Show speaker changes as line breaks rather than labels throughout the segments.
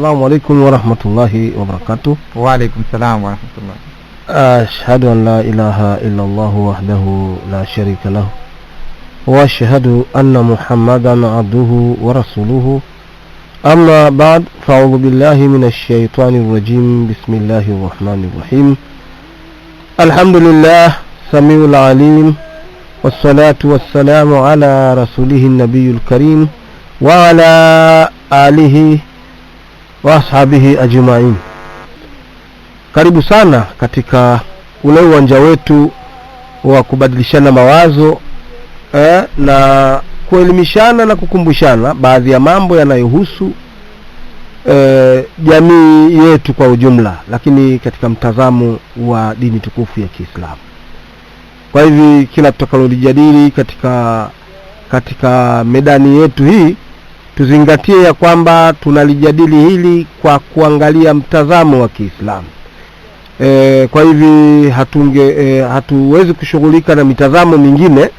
السلام عليكم ورحمة الله وبركاته.
وعليكم السلام ورحمة الله.
أشهد أن لا إله إلا الله وحده لا شريك له، وأشهد أن محمدا عبده ورسوله. أما بعد، فأعوذ بالله من الشيطان الرجيم. بسم الله الرحمن الرحيم. الحمد لله سميع العليم، والصلاة والسلام على رسوله النبي الكريم وعلى آله wa ashabihi ajma'in. Karibu sana katika ule uwanja wetu wa kubadilishana mawazo na kuelimishana na kukumbushana baadhi ya mambo yanayohusu jamii yetu kwa ujumla, lakini katika mtazamo wa dini tukufu ya Kiislamu. Kwa hivi kila tutakalijadili katika medani yetu hii, tuzingatie ya kwamba tunalijadili hili kwa kuangalia mtazamo wa Kiislamu. Kwa hivi hatuwezi kushughulika na mitazamo mingine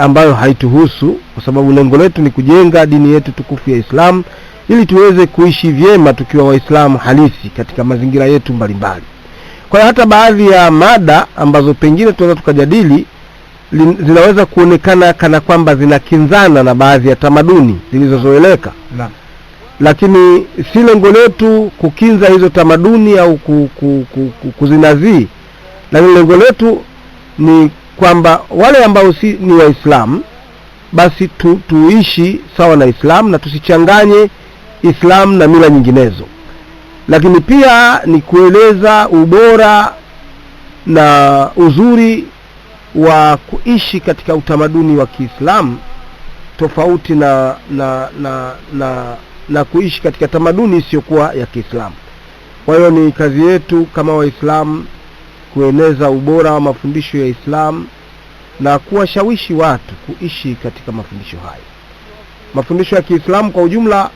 ambayo haituhusu, kwa sababu lengo letu ni kujenga dini yetu tukufu ya Islam ili tuweze kuishi vyema tukiwa Waislamu halisi katika mazingira yetu mbalimbali. Kwa hiyo hata baadhi ya mada ambazo pengine tunaweza tukajadili zinaweza kuonekana kana kwamba zinakinzana na baadhi ya tamaduni zilizozoeleka, lakini si lengo letu kukinza hizo tamaduni au kuzinazii. Lakini lengo letu ni kwamba wale ambao ni Waislamu basi tuishi sawa na Islam na tusichanganye Islam na mila nyinginezo. Lakini pia ni kueleza ubora na uzuri wa kuishi katika utamaduni wa Kiislamu tofauti na kuishi katika tamaduni isiyokuwa ya Kiislamu. Kwa hiyo ni kazi yetu kama Waislamu kueneza ubora wa mafundisho ya Islam na kuwashawishi watu kuishi katika mafundisho hayo. Mafundisho ya Kiislamu kwa ujumla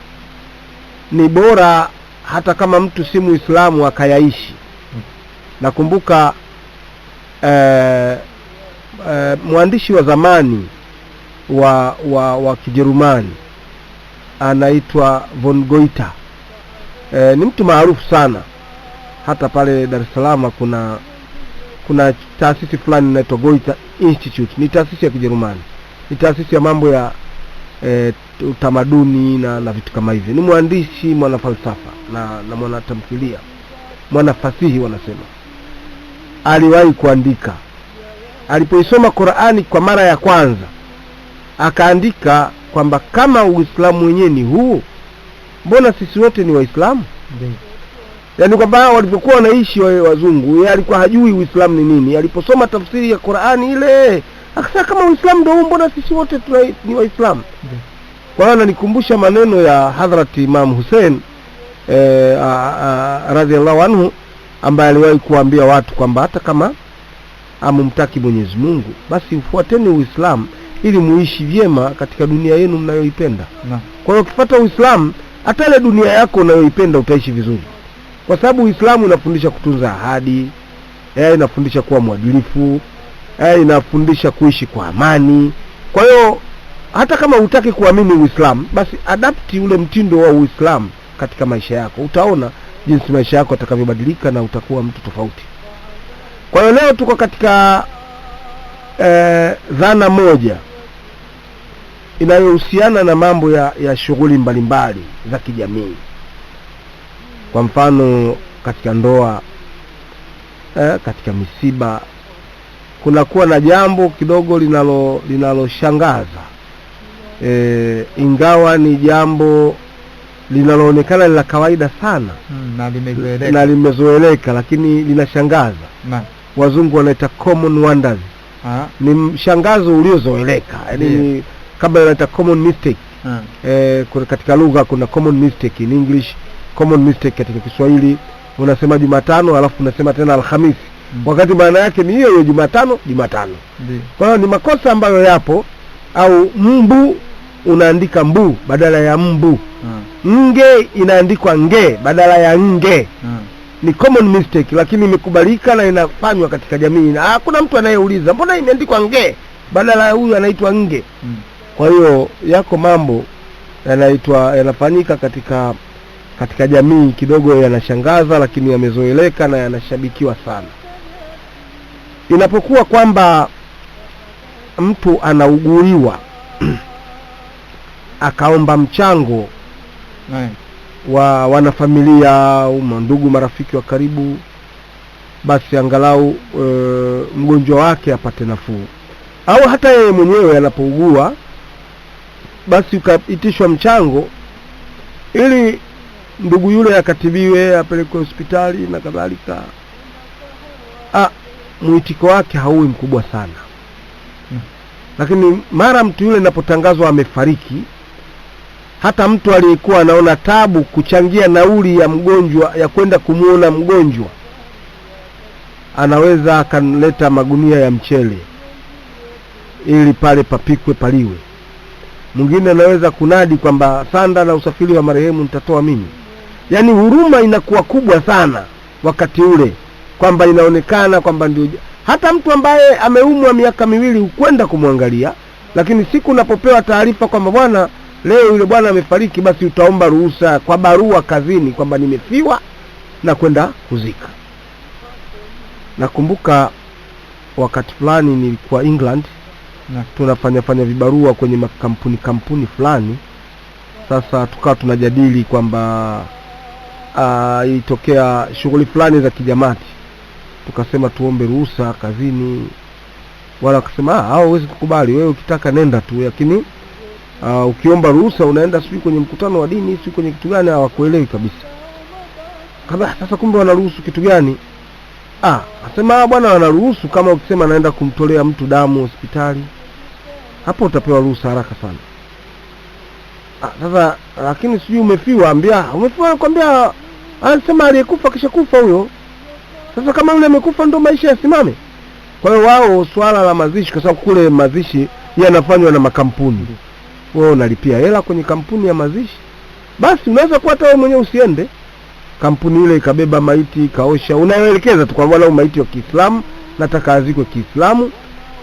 ni bora hata kama mtu si Muislamu akayaishi. Nakumbuka mwandishi wa zamani wa Kijerumani anaitwa von Goethe. Ni mtu maarufu sana. Hata pale Dar es Salaam kuna taasisi fulani inaitwa Goethe Institute. Ni taasisi ya Kijerumani. Ni taasisi ya mambo ya utamaduni na vitu kama hivyo. Ni mwandishi, mwana falsafa na mwana tamthilia, mwana fasihi wanasema. Aliwahi kuandika, alipoisoma Qur'ani kwa mara ya kwanza, akaandika kwamba kama Uislamu wenyewe ni huu, mbona sisi wote ni Waislamu? Yaani kwamba walipokuwa wanaishi wazungu, yeye alikuwa hajui Uislamu ni nini. Aliposoma tafsiri ya Qur'ani ile, akasema kama Uislamu ndio huu, mbona sisi wote ni Waislamu? Kwa hiyo ananikumbusha maneno ya Hadhrati Imam Hussein radhiallahu anhu, ambaye aliwahi kuambia watu kwamba hata kama amumtaki Mwenyezi Mungu, basi ufuateni Uislamu ili muishi vyema katika dunia yenu mnayoipenda. Kwa hiyo ukifuata Uislamu, hata ile dunia yako unayoipenda utaishi vizuri. Kwa sababu Uislamu unafundisha kutunza ahadi, inafundisha kuwa mwadilifu, inafundisha kuishi kwa amani. Kwa hiyo hata kama hutaki kuamini Uislamu, basi adapti ule mtindo wa Uislamu katika maisha yako. Utaona jinsi maisha yako yatakavyobadilika na utakuwa mtu tofauti. Kwa hiyo leo tuko katika dhana moja inayohusiana na mambo ya shughuli mbalimbali za kijamii. Kwa mfano katika ndoa, katika misiba, kunakuwa na jambo kidogo linaloshangaza. Ingawa ni jambo linaloonekana la kawaida sana na limezoeleka, lakini linashangaza. Wazungu wanaita common wonders. Ni mshangazo uliozoeleka. Yaani kabla wanaita common mistake. Katika lugha kuna common mistake in English, common mistake katika Kiswahili. Unasema Jumatano alafu unasema tena Alhamisi. Wakati maana yake ni hiyo Jumatano. Kwa hiyo ni makosa ambayo yapo. Au mbu unaandika mbu badala ya mbu. Nge inaandikwa nge badala ya nge. Ni common mistake, lakini imekubalika na inafanywa katika jamii. Na hakuna mtu anayeuliza mbona imeandikwa nge badala ya huyu anaitwa nge. Kwa hiyo yako mambo yanafanyika katika katika jamii kidogo yanashangaza, lakini yamezoeleka na yanashabikiwa sana. Inapokuwa kwamba mtu anauguliwa akaomba mchango wa wanafamilia au ndugu marafiki wa karibu, basi angalau mgonjwa wake apate nafuu, au hata yeye mwenyewe anapougua basi ukaitishwa mchango ili ndugu yule akatibiwe, apelekwe hospitali na kadhalika, muitiko wake hauwi mkubwa sana. Lakini mara mtu yule anapotangazwa amefariki, hata mtu aliyekuwa anaona tabu kuchangia nauli ya mgonjwa ya kwenda kumuona mgonjwa, anaweza akaleta magunia ya mchele ili pale papikwe paliwe. Mwingine anaweza kunadi kwamba sanda na usafiri wa marehemu nitatoa mimi. Yaani huruma inakuwa kubwa sana wakati ule, kwamba inaonekana kwamba ndio hata mtu ambaye ameumwa miaka 2 ukwenda kumwangalia, lakini siku unapopewa taarifa kwamba bwana leo yule bwana amefariki, basi utaomba ruhusa kwa barua kazini kwamba nimefiwa na kwenda kuzika. Nakumbuka wakati fulani nilikuwa England, tunafanya vibarua kwenye kampuni fulani. Sasa tukawa tunajadili kwamba ilitokea shughuli fulani za kijamati, tukasema tuombe ruhusa kazini. Wala wakasema hao huwezi kukubali, wewe ukitaka nenda tu, lakini ukiomba ruhusa unaenda sio kwenye mkutano wa dini, sio kwenye kitu gani, hawakuelewi kabisa. Kama sasa kumbe wanaruhusu kitu gani? Asema bwana wanaruhusu kama ukisema naenda kumtolea mtu damu hospitali, hapo utapewa ruhusa haraka sana. Sasa lakini sijui umefiwa, umefiwa kwambia anasema aliyekufa kisha kufa huyo. Sasa kama yule amekufa ndo maisha yasimame. Kwa hiyo wao swala la mazishi, kwa sababu kule mazishi yanafanywa na makampuni, wewe unalipia hela kwenye kampuni ya mazishi, basi unaweza kuwa hata wewe mwenyewe usiende, kampuni ile ikabeba maiti ikaosha, unaelekeza tu kwamba wala maiti wa Kiislamu nataka azikwe Kiislamu,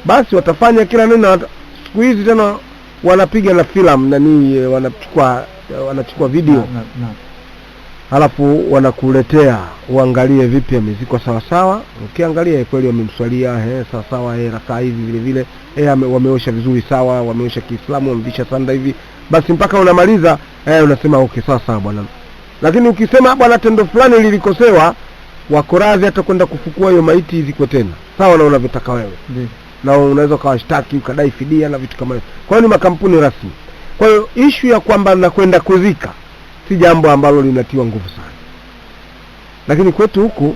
basi watafanya kila neno. Siku hizi tena wanapiga na film nani, wanachukua video halafu wanakuletea uangalie vipi amezikwa sawa sawa. Ukiangalia kweli wamemswalia sawa sawa, rakaa hivi vile vile, wameosha vizuri sawa, wameosha Kiislamu, wamevisha sanda hivi, basi mpaka unamaliza unasema okay sawa sawa bwana. Lakini ukisema bwana tendo fulani lilikosewa, wako radhi hata kwenda kufukua hiyo maiti izikwe tena sawa na unavyotaka wewe. Na unaweza kawashtaki ukadai fidia na vitu kama hivyo. Kwa hiyo ni makampuni rasmi. Kwa hiyo issue ya kwamba nakwenda kuzika si jambo ambalo linatiwa nguvu sana. Lakini kwetu huku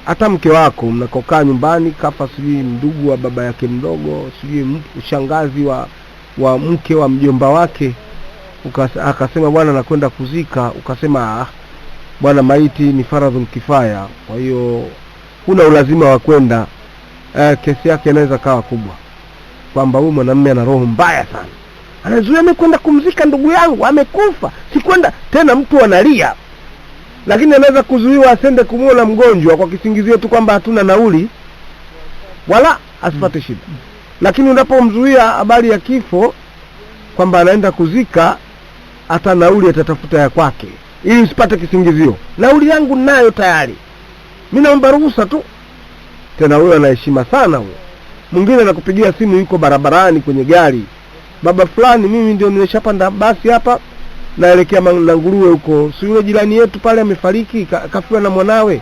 hata mke wako mnakokaa nyumbani kafa, sijui ndugu wa baba yake mdogo, sijui shangazi wa mke wa mjomba wake, akasema bwana nakwenda kuzika, ukasema bwana maiti ni faradhul kifaya, kwa hiyo huna ulazima wa kwenda, kesi yake inaweza kawa kubwa, kwamba huyu mwanamume ana roho mbaya sana, anazuia mimi kwenda kumzika ndugu yangu amekufa, sikwenda tena. Mtu analia, lakini anaweza kuzuiwa asende kumuona mgonjwa kwa kisingizio tu kwamba hatuna nauli, wala asipate shida. Lakini unapomzuia habari ya kifo kwamba anaenda kuzika, hata nauli atatafuta ya kwake ili usipate kisingizio. Nauli yangu nayo tayari, mimi naomba ruhusa tu. Tena huyo anaheshima sana huyo. Mwingine anakupigia simu yuko barabarani kwenye gari, baba fulani mimi ndio nimeshapanda basi hapa naelekea Nguruwe huko, si yule jirani yetu pale amefariki kafiwa na mwanawe.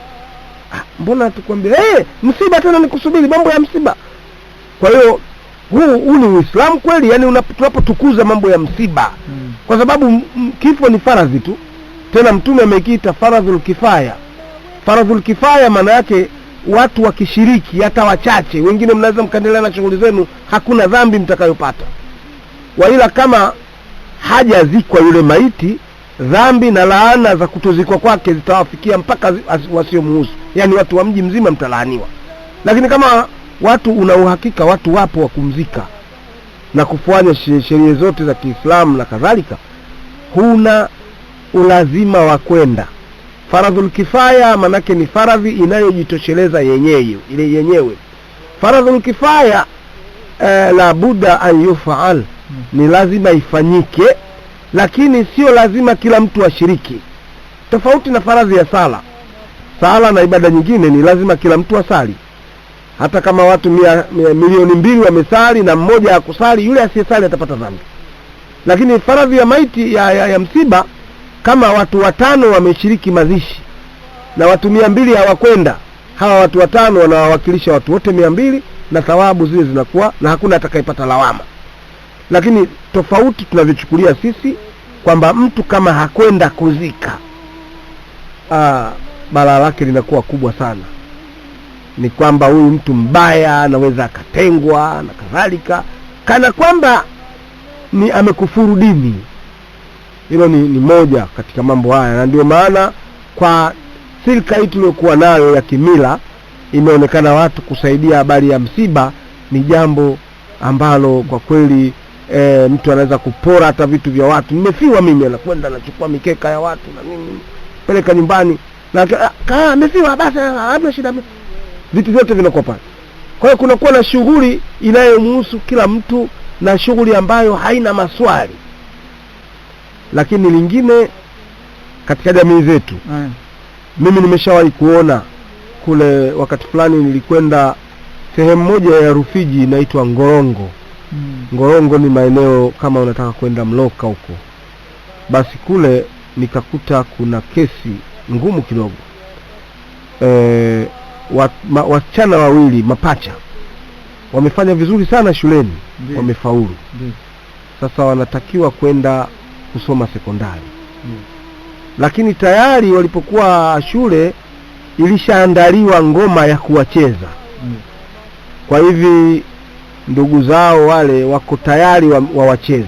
Mbona tukwambia msiba tena nikusubiri mambo ya msiba? Kwa hiyo huu ni Uislamu kweli? Yani tunapotukuza mambo ya msiba, kwa sababu kifo ni faradhi tu. Tena mtume amekiita faradhul kifaya. Faradhul kifaya maana yake watu wakishiriki hata wachache, wengine mnaweza mkaendelea na shughuli zenu, hakuna dhambi mtakayopata. Waila kama hajazikwa yule maiti, dhambi na laana za kutozikwa kwake zitawafikia mpaka wasiomuhusu, yani watu wa mji mzima mtalaaniwa. Lakini kama watu una uhakika watu wapo wa kumzika na kufanya sheria zote za Kiislamu na kadhalika, huna ulazima wa kwenda. Faradhul kifaya manake ni faradhi inayojitosheleza yenyewe. Faradhul kifaya la budda an yufaal, ni lazima ifanyike, lakini sio lazima kila mtu ashiriki. Tofauti na faradhi ya sala na ibada nyingine ni lazima kila mtu asali. Hata kama watu milioni 2 wamesali na mmoja hakusali, yule asiyesali atapata dhambi. Lakini faradhi ya maiti ya msiba, kama watu 5 wameshiriki mazishi na watu 200 hawakwenda, hawa watu 5 wanawakilisha watu wote 200 na thawabu zile zinakuwa na hakuna atakayepata lawama. Lakini tofauti tunavyochukulia sisi kwamba mtu kama hakwenda kuzika, balaa lake linakuwa kubwa sana. Ni kwamba huyu mtu mbaya anaweza akatengwa na kadhalika, kana kwamba ni amekufuru dini. Hilo ni moja katika mambo haya, na ndio maana kwa silka hii tuliyokuwa nayo ya kimila imeonekana watu kusaidia habari ya msiba ni jambo ambalo kwa kweli mtu anaweza kupora hata vitu vya watu. Nimefiwa mimi, anakwenda anachukua mikeka ya watu na nini peleka nyumbani, na amefiwa basi hamna shida, vitu vyote vinakuwa pale. Kwa hiyo kunakuwa na shughuli inayomhusu kila mtu na shughuli ambayo haina maswali. Lakini lingine katika jamii zetu, mimi nimeshawahi kuona kule, wakati fulani nilikwenda sehemu moja ya Rufiji inaitwa Ngorongo. Ngorongo ni maeneo kama unataka kwenda Mloka huko. Basi kule nikakuta kuna kesi ngumu kidogo. Wasichana 2 mapacha wamefanya vizuri sana shuleni, wamefaulu. Sasa wanatakiwa kwenda kusoma sekondari. Lakini tayari walipokuwa shule ilishaandaliwa ngoma ya kuwacheza. Kwa hivi ndugu zao wale wako tayari wawacheze.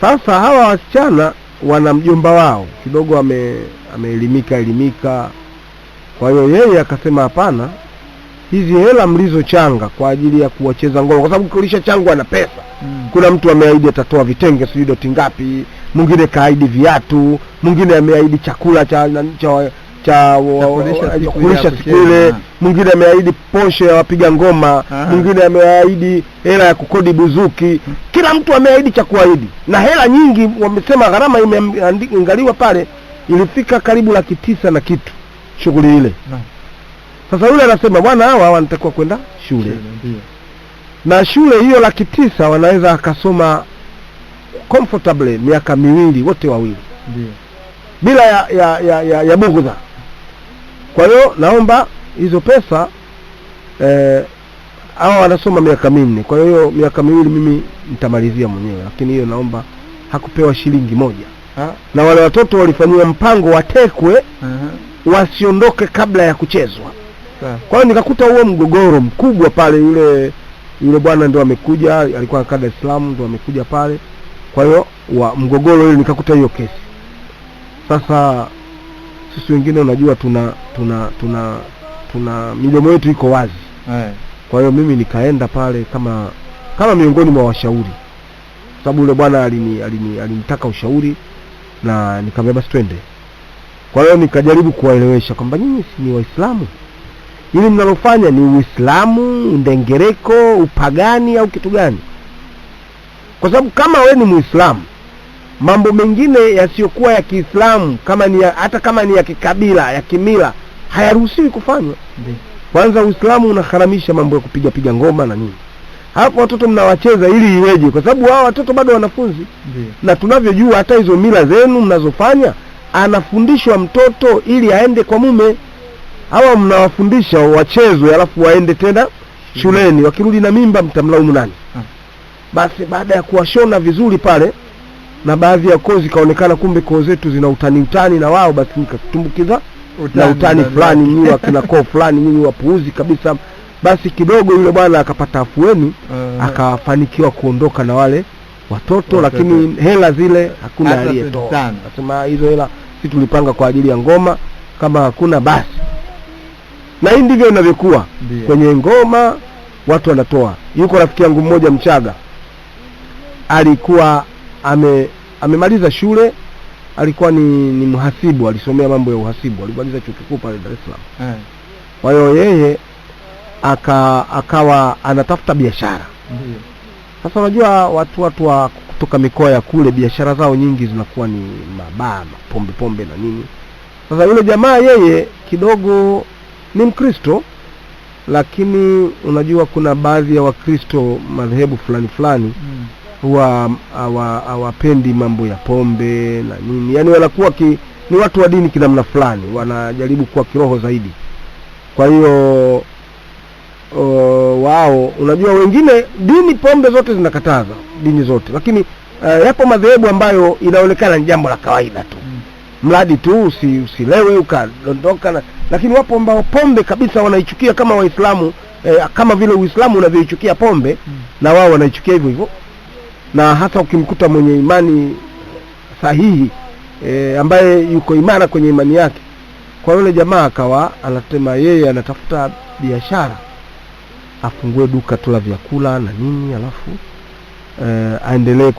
Sasa hawa wasichana wana mjomba wao kidogo ameelimika. Kwa hiyo yeye akasema hapana, hizi hela mlizochanga kwa ajili ya kuwacheza ngoma, kwa sababu kulisha changwa na pesa. Kuna mtu ameahidi atatoa vitenge sijui doti ngapi, mwingine kaahidi viatu, mwingine ameahidi chakula cha kulisha siku ile, mwingine ameahidi posho ya wapiga ngoma, mwingine ameahidi hela ya kukodi buzuki. Kila mtu ameahidi cha kuahidi, na hela nyingi. Wamesema gharama imeangaliwa pale ilifika karibu 900 na kitu shughuli ile. Sasa yule anasema bwana, hawa wanatakiwa kwenda shule. Na shule hiyo 900 wanaweza akasoma comfortably miaka 2 wote wawili. Bila ya bugudha. Kwa hiyo naomba hizo pesa hawa wanasoma miaka 4. Kwa hiyo miaka 2 mimi nitamalizia mwenyewe, lakini hiyo naomba. Hakupewa shilingi moja. Na wale watoto walifanywa mpango watekwe, wasiondoke kabla ya kuchezwa. Kwa hiyo nikakuta huo mgogoro mkubwa pale. Yule bwana ndio amekuja, alikuwa anakaa Dar es Salaam, ndio amekuja pale. Kwa hiyo mgogoro ile nikakuta hiyo kesi. Sasa sisi wengine unajua tuna midomo yetu iko wazi. Kwa hiyo mimi nikaenda pale kama miongoni mwa washauri, sababu yule bwana alinitaka ushauri na nikamwambia basi twende. Kwa hiyo nikajaribu kuwaelewesha kwamba nyinyi si ni Waislamu, ili mnalofanya ni Uislamu, ndengereko, upagani au kitu gani? Kwa sababu kama wewe ni Muislamu, mambo mengine yasiyokuwa ya Kiislamu hata kama ni ya kikabila, ya kimila, hayaruhusiwi kufanywa. Kwanza Uislamu unaharamisha mambo ya kupiga ngoma na nini. Hapo watoto mnawacheza ili iweje? Kwa sababu hao watoto bado wanafunzi. Na tunavyojua hata hizo mila zenu mnazofanya, anafundishwa mtoto ili aende kwa mume. Hawa mnawafundisha wachezwe alafu waende tena shuleni, wakirudi na mimba mtamlaumu nani? Basi baada ya kuwashona vizuri pale, na baadhi ya kozi kaonekana kumbe koo zetu zina utani na wao, basi nikatumbukiza na utani fulani, nyinyi wakina koo fulani, nyinyi wapuuzi kabisa. Basi kidogo yule bwana akapata afueni, akafanikiwa kuondoka na wale watoto. Lakini hela zile hakuna aliyetoa. Nasema hizo hela sisi tulipanga kwa ajili ya ngoma, kama hakuna basi. Na hii ndivyo inavyokuwa kwenye ngoma, watu wanatoa. Yuko rafiki yangu mmoja Mchaga, alikuwa amemaliza shule, alikuwa ni mhasibu, alisomea mambo ya uhasibu, alimaliza chuo kikuu pale Dar es Salaam. Kwa hiyo yeye akawa anatafuta biashara. Sasa unajua watu wa kutoka mikoa ya kule, biashara zao nyingi zinakuwa ni mabaa, pombe na nini. Sasa yule jamaa yeye kidogo ni Mkristo, lakini unajua kuna baadhi ya Wakristo madhehebu fulani huwa hawapendi mambo ya pombe na nini. Yaani wanakuwa ni watu wa dini kinamna fulani, wanajaribu kuwa kiroho zaidi. Kwa hiyo wao, unajua wengine dini pombe zote zinakataza, dini zote, lakini yapo madhehebu ambayo inaonekana ni jambo la kawaida tu. Mradi tu usilewe ukadondoka, lakini wapo ambao pombe kabisa wanaichukia kama Waislamu, kama vile Uislamu unavyoichukia pombe, na wao wanaichukia hivyo hivyo. Na hasa ukimkuta mwenye imani sahihi, ambaye yuko imara kwenye imani yake. Kwa yule jamaa akawa anasema yeye anatafuta biashara, afungue duka tu la vyakula na nini, alafu aendelee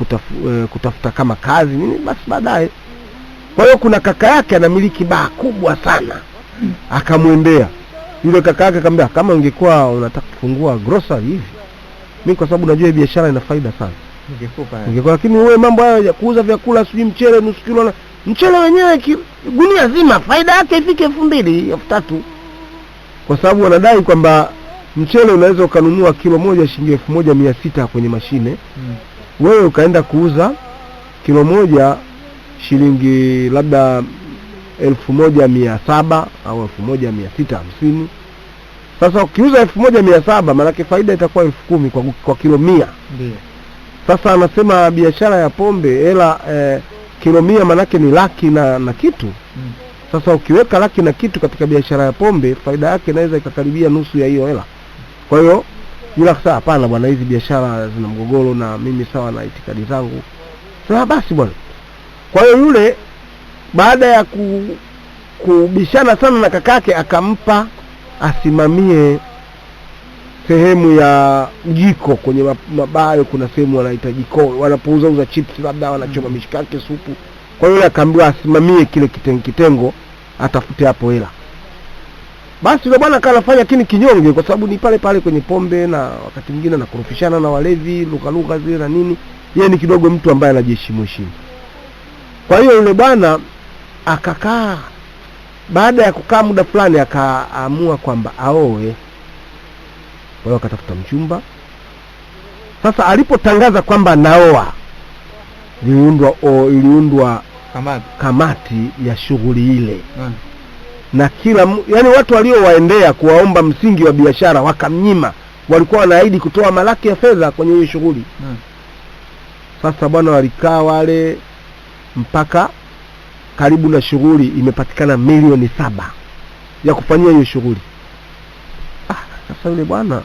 kutafuta kama kazi nini, basi baadaye. Kwa hiyo kuna kaka yake anamiliki baa kubwa sana, akamwendea yule kaka yake akamwambia, kama ungekuwa unataka kufungua grocery hivi, mimi kwa sababu najua biashara ina faida sana, ungekuwa, lakini wewe mambo hayo ya kuuza vyakula, sijui mchele nusu kilo, na mchele wenyewe gunia zima faida yake ifike 2000 3,000, kwa sababu wanadai kwamba mchele unaweza ukanunua kilo moja shilingi 1600 kwenye mashine. Wewe ukaenda kuuza kilo moja shilingi labda 1700 au 1650. Sasa ukiuza 1700 maana yake faida itakuwa 10,000 kwa kilo 100.
Ndio.
Sasa anasema biashara ya pombe hela kilo 100 maana yake ni laki na kitu. Sasa ukiweka laki na kitu katika biashara ya pombe, faida yake inaweza ikakaribia nusu ya hiyo hela. Kwa hiyo yule akasema, hapana bwana, hizi biashara zina mgogoro na mimi sawa na itikadi zangu. Sasa basi bwana. Kwa hiyo yule baada ya kubishana sana na kakake, akampa asimamie sehemu ya jiko kwenye mabayo. Kuna sehemu wanaita jiko, wanapouza chips, labda wanachoma mishikaki, supu. Kwa hiyo akaambiwa asimamie kile kitengo, atafute hapo hela. Basi yule bwana akanafanya kini kinyonge, kwa sababu ni pale pale kwenye pombe, na wakati mwingine anakorofishana na walevi, lugha zile na nini. Yeye ni kidogo mtu ambaye anajiheshimu. Kwa hiyo yule bwana akakaa, baada ya kukaa muda fulani akaamua kwamba aoe. Kwa hiyo akatafuta mchumba. Sasa alipotangaza kwamba naoa, iliundwa kamati ya shughuli ile. Na yani watu waliowaendea kuwaomba msingi wa biashara wakamnyima, walikuwa wanaahidi kutoa malaki ya fedha kwenye hiyo shughuli. Sasa bwana walikaa wale mpaka karibu na shughuli imepatikana milioni 7 ya kufanyia hiyo shughuli. Sasa yule bwana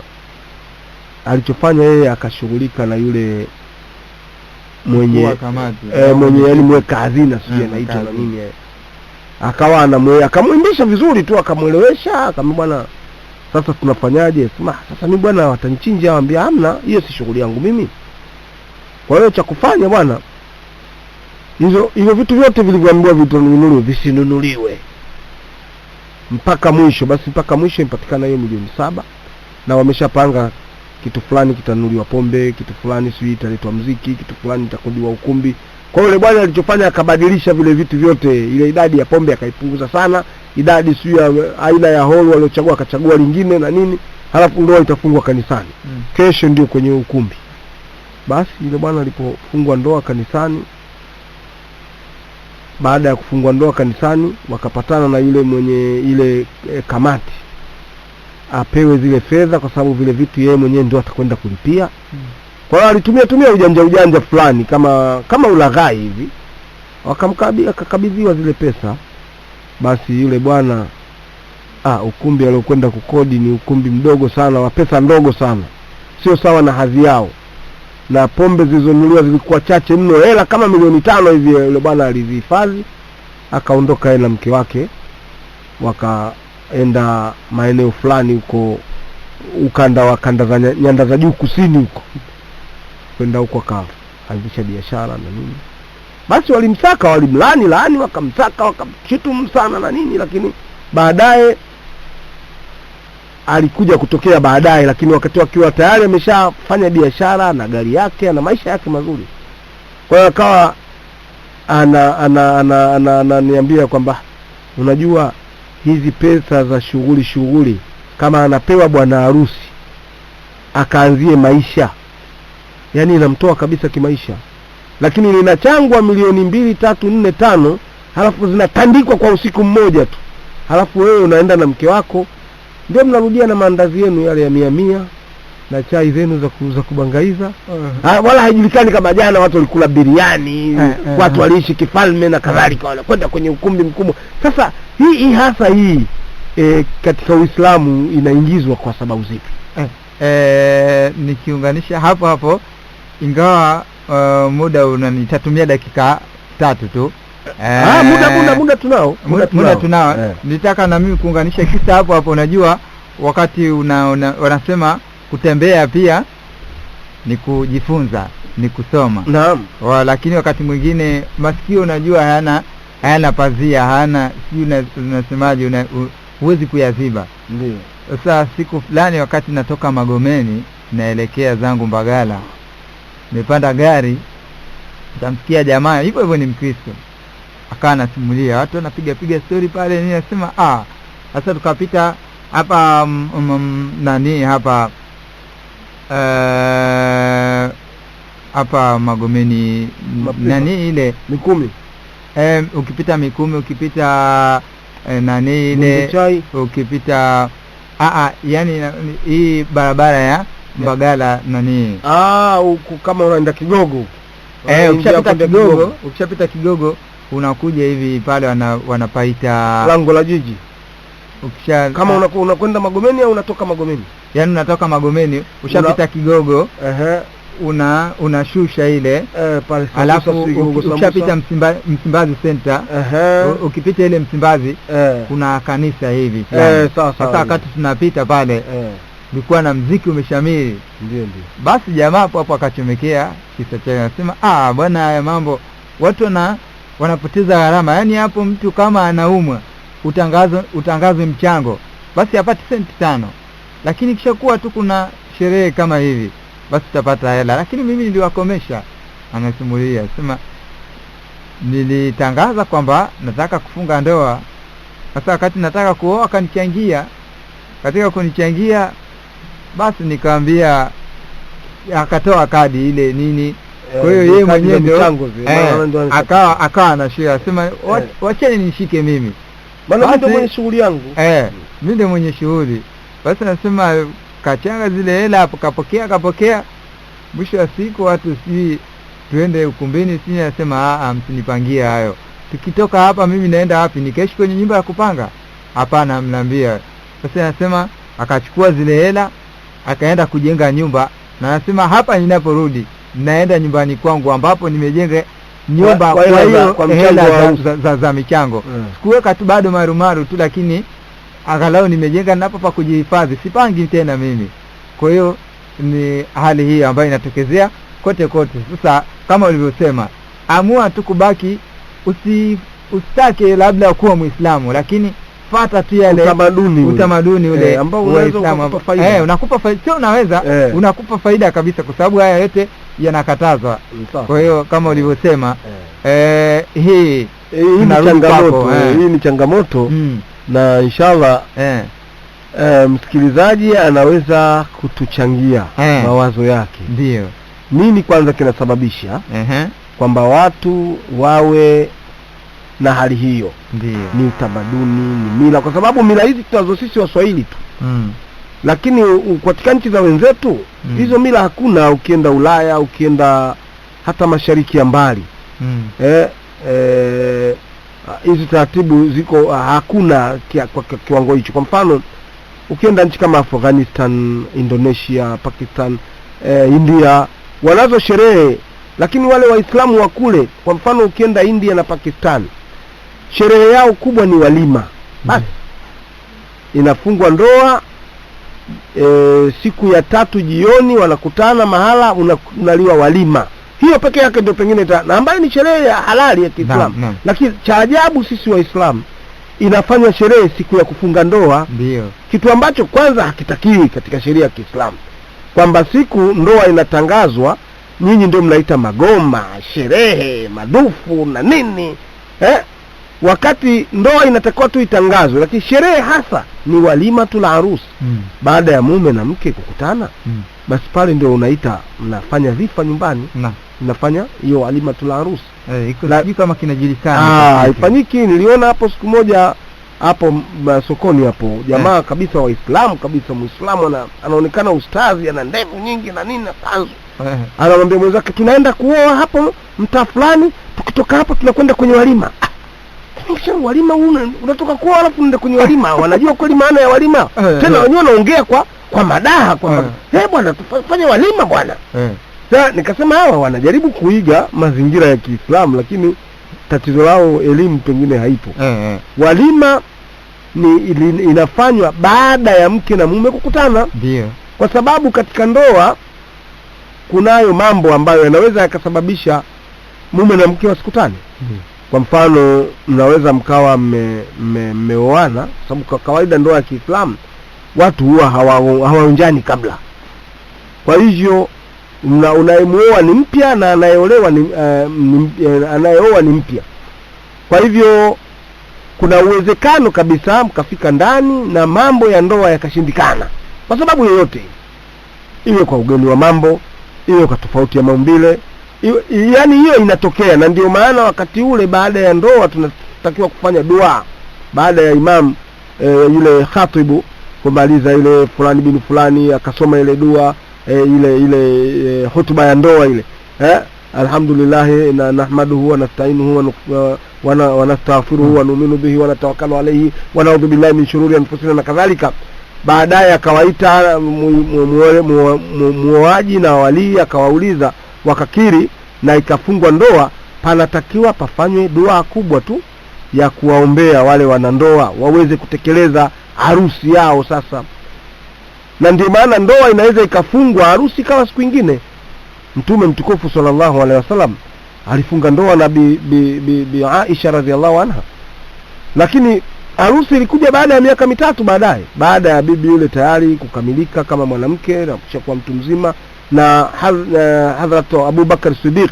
alichofanya yeye, akashughulika na yule mwenye yani mweka hazina, sio anaitwa na nini, akawa akamwendesha vizuri tu, akamuelewesha, akamwambia bwana, sasa tunafanyaje? Sema sasa mimi bwana watanichinja. Anambia hamna, hiyo si shughuli yangu mimi. Kwa hiyo cha kufanya bwana, hizo vitu vyote vilivyoambiwa vitununuliwe visinunuliwe mpaka mwisho. Basi mpaka mwisho impatikana hiyo milioni 7, na wameshapanga kitu fulani kitanunuliwa pombe, kitu fulani sio italetwa muziki, kitu fulani itakodiwa ukumbi. Kwa hiyo yule bwana alichofanya akabadilisha vile vitu vyote, ile idadi ya pombe akaipunguza sana, idadi sio aina ya hall waliochagua akachagua lingine na nini, halafu ndoa itafungwa kanisani. Kesho ndio kwenye ukumbi. Basi yule bwana alipofungwa ndoa kanisani, baada ya kufungwa ndoa kanisani, wakapatana na yule mwenye ile kamati apewe zile fedha, kwa sababu vile vitu yeye mwenyewe ndio atakwenda kulipia. Kwa hiyo alitumia ujanja fulani kama ulaghai hivi, akakabidhiwa zile pesa. Basi yule bwana ukumbi aliokwenda kukodi ni ukumbi mdogo sana, wa pesa ndogo sana, sio sawa na hadhi yao, na pombe zilizonunuliwa zilikuwa chache mno, hela kama milioni 5 hivi. Yule bwana alizihifadhi, akaondoka yeye na mke wake, wakaenda maeneo fulani huko ukanda wa nyanda za juu kusini huko, kwenda huko akaanzisha biashara na nini. Basi walimsaka, walimlaani, wakamsaka, wakamshutumu sana na nini, lakini baadaye alikuja kutokea baadaye, lakini wakati akiwa tayari ameshafanya biashara na gari yake na maisha yake mazuri. Kwa hiyo akawa ananiambia kwamba unajua hizi pesa za shughuli kama anapewa bwana harusi akaanzie maisha, yani inamtoa kabisa kimaisha, lakini linachangwa milioni 2, 3, 4, 5 halafu zinatandikwa kwa usiku mmoja tu, halafu wewe unaenda na mke wako ndio mnarudia na maandazi yenu yale ya 100 na chai zenu za kubangaiza. Wala haijulikani kama jana watu walikula biriani, watu waliishi kifalme na kadhalika, wanakwenda kwenye ukumbi mkubwa. Sasa hii hasa katika Uislamu inaingizwa kwa sababu zipi?
Nikiunganisha hapo ingawa muda unanitatumia dakika 3 tu.
Muda tunao.
Nitaka na mimi kuunganisha kisa hapo. Unajua wakati wanasema kutembea pia ni kujifunza, ni kusoma.
Naam.
Lakini wakati mwingine masikio unajua hayana pazia, hayana unasemaje, huwezi kuyaziba.
Ndio.
Sasa siku fulani wakati natoka Magomeni naelekea zangu Mbagala, nimepanda gari, nitamsikia jamaa hivyo ni Mkristo, akawa anasimulia watu wanapiga story pale. Mimi nasema sasa tukapita hapa hapa Magomeni ile
Mikumi,
ukipita Mikumi, ukipita ile ukipita yani hii barabara ya Mbagala
kama unaenda Kigogo,
ukishapita Kigogo unakuja hivi pale wanapaita
lango la jiji. Kama unakwenda Magomeni au unatoka Magomeni,
yani unatoka Magomeni ushapita Kigogo, unashusha ile
pale,
alafu ukishapita Msimbazi Center, ukipita ile Msimbazi kuna kanisa hivi. Sasa wakati tunapita pale ulikuwa na mziki umeshamiri.
Ndio.
Basi jamaa hapo akachomekea kisa chake, anasema bwana, haya mambo watu wanapoteza gharama. Yani hapo mtu kama anaumwa utangazo mchango basi apate senti 5, lakini kisha kuwa tu kuna sherehe kama hivi basi utapata hela. Lakini mimi niliwakomesha. Anasimulia sema nilitangaza kwamba nataka kufunga ndoa. Sasa wakati nataka kuoa akanichangia, katika kunichangia basi nikamwambia, akatoa kadi ile nini. Kwa hiyo yeye mwenyewe ndio akawa anashare, sema wacheni nishike mimi,
maana mimi ndio mwenye shughuli yangu.
Mimi ndio mwenye shughuli. Basi nasema kachanga zile hela hapo, kapokea. Mwisho wa siku watu tuende ukumbini, nasema msinipangie hayo. Tukitoka hapa mimi naenda wapi? Nikaishi kwenye nyumba ya kupanga? Hapana, mnaambia. Sasa nasema akachukua zile hela akaenda kujenga nyumba, na nasema hapa ninaporudi naenda nyumbani kwangu ambapo nimejenga nyumba kwa hiyo hela za michango. Sikuweka tu bado marumaru tu, lakini angalau nimejenga napo pa kujihifadhi, sipangi tena mimi. Kwa hiyo ni hali hii ambayo inatokezea kote. Sasa kama ulivyosema, amua tu kubaki, usitake labda kuwa Muislamu, lakini fuata tu yale utamaduni ule
ambao unakupa faida.
Unakupa faida, sio unaweza unakupa faida kabisa, kwa sababu haya yote yanakatazwa. Kwa hiyo kama ulivyosema hii
ni changamoto na inshallah msikilizaji anaweza kutuchangia mawazo yake.
Ndio
nini kwanza kinasababisha kwamba watu wawe na hali hiyo?
Ndio
ni utamaduni, ni mila, kwa sababu mila hizi tunazo sisi Waswahili tu. Lakini katika nchi za wenzetu hizo mila hakuna. Ukienda Ulaya, ukienda hata mashariki ya mbali hizo taratibu ziko, hakuna kwa kiwango hicho. Kwa mfano ukienda nchi kama Afghanistan, Indonesia, Pakistan, India, wanazo sherehe, lakini wale Waislamu wa kule, kwa mfano ukienda India na Pakistan, sherehe yao kubwa ni walima. Basi inafungwa ndoa, siku ya 3 jioni wanakutana mahala, unaliwa walima. Hiyo peke yake ndio pengine na ambayo ni sherehe ya halali ya Kiislamu. Lakini cha ajabu sisi Waislamu inafanya sherehe siku ya kufunga ndoa.
Ndio
kitu ambacho kwanza hakitakiwi katika sheria ya Kiislamu, kwamba siku ndoa inatangazwa nyinyi ndio mnaita magoma, sherehe, madufu na nini, wakati ndoa inatakiwa tu itangazwe, lakini sherehe hasa ni walima tu la harusi. Baada ya mume na mke kukutana, basi pale ndio unaita mnafanya dhifa nyumbani, mnafanya hiyo walima tu la harusi.
Iko sijui kama kinajulikana.
Haifanyiki. Niliona hapo siku moja hapo sokoni hapo, jamaa kabisa Waislamu kabisa, Muislamu anaonekana ustazi, ana ndevu nyingi na nini na kanzu. Anamwambia mwenzake, tunaenda kuoa hapo mtaa fulani, tukitoka hapo tunakwenda kwenye walima. Kisha walima unatoka kuoa alafu unaenda kwenye walima? Wanajua kweli maana ya walima? Tena wenyewe wanaongea kwa madaha kwamba bwana tufanye walima bwana. Sasa nikasema hawa wanajaribu kuiga mazingira ya Kiislamu, lakini tatizo lao elimu pengine haipo. Walima inafanywa baada ya mke na mume kukutana.
Ndio. Kwa
sababu katika ndoa kunayo mambo ambayo yanaweza yakasababisha mume na mke wasikutane. Kwa mfano, mnaweza mkawa mmeoana, sababu kwa kawaida ndoa ya Kiislamu watu huwa hawaonjani kabla. Kwa hivyo unayemuoa ni mpya na anayeolewa anayeoa ni mpya. Kwa hivyo kuna uwezekano kabisa mkafika ndani na mambo ya ndoa yakashindikana kwa sababu yoyote, iwe kwa ugeni wa mambo, iwe kwa tofauti ya maumbile, yani hiyo inatokea. Na ndio maana wakati ule baada ya ndoa tunatakiwa kufanya dua baada ya imam yule khatibu kumaliza ile fulani bin fulani akasoma ile dua ile hutuba ya ndoa ile, alhamdulillah na nahmaduhu wa nasta'inuhu wa nastaghfiruhu wa nu'minu bihi wa natawakkalu alayhi wa na'udhu billahi min shururi anfusina na kadhalika. Baadaye akawaita muoaji na wali, akawauliza, wakakiri na ikafungwa ndoa. Panatakiwa pafanywe dua kubwa tu ya kuwaombea wale wanandoa waweze kutekeleza harusi yao sasa. Na ndio maana ndoa inaweza ikafungwa harusi kama siku nyingine. Mtume mtukufu sallallahu alaihi wasallam alifunga ndoa na bi Aisha radhiallahu anha, lakini harusi ilikuja baada ya miaka 3 baadaye, baada ya bibi yule tayari kukamilika kama mwanamke na kushakuwa mtu mzima. Na Hazrat Abu Bakar Siddiq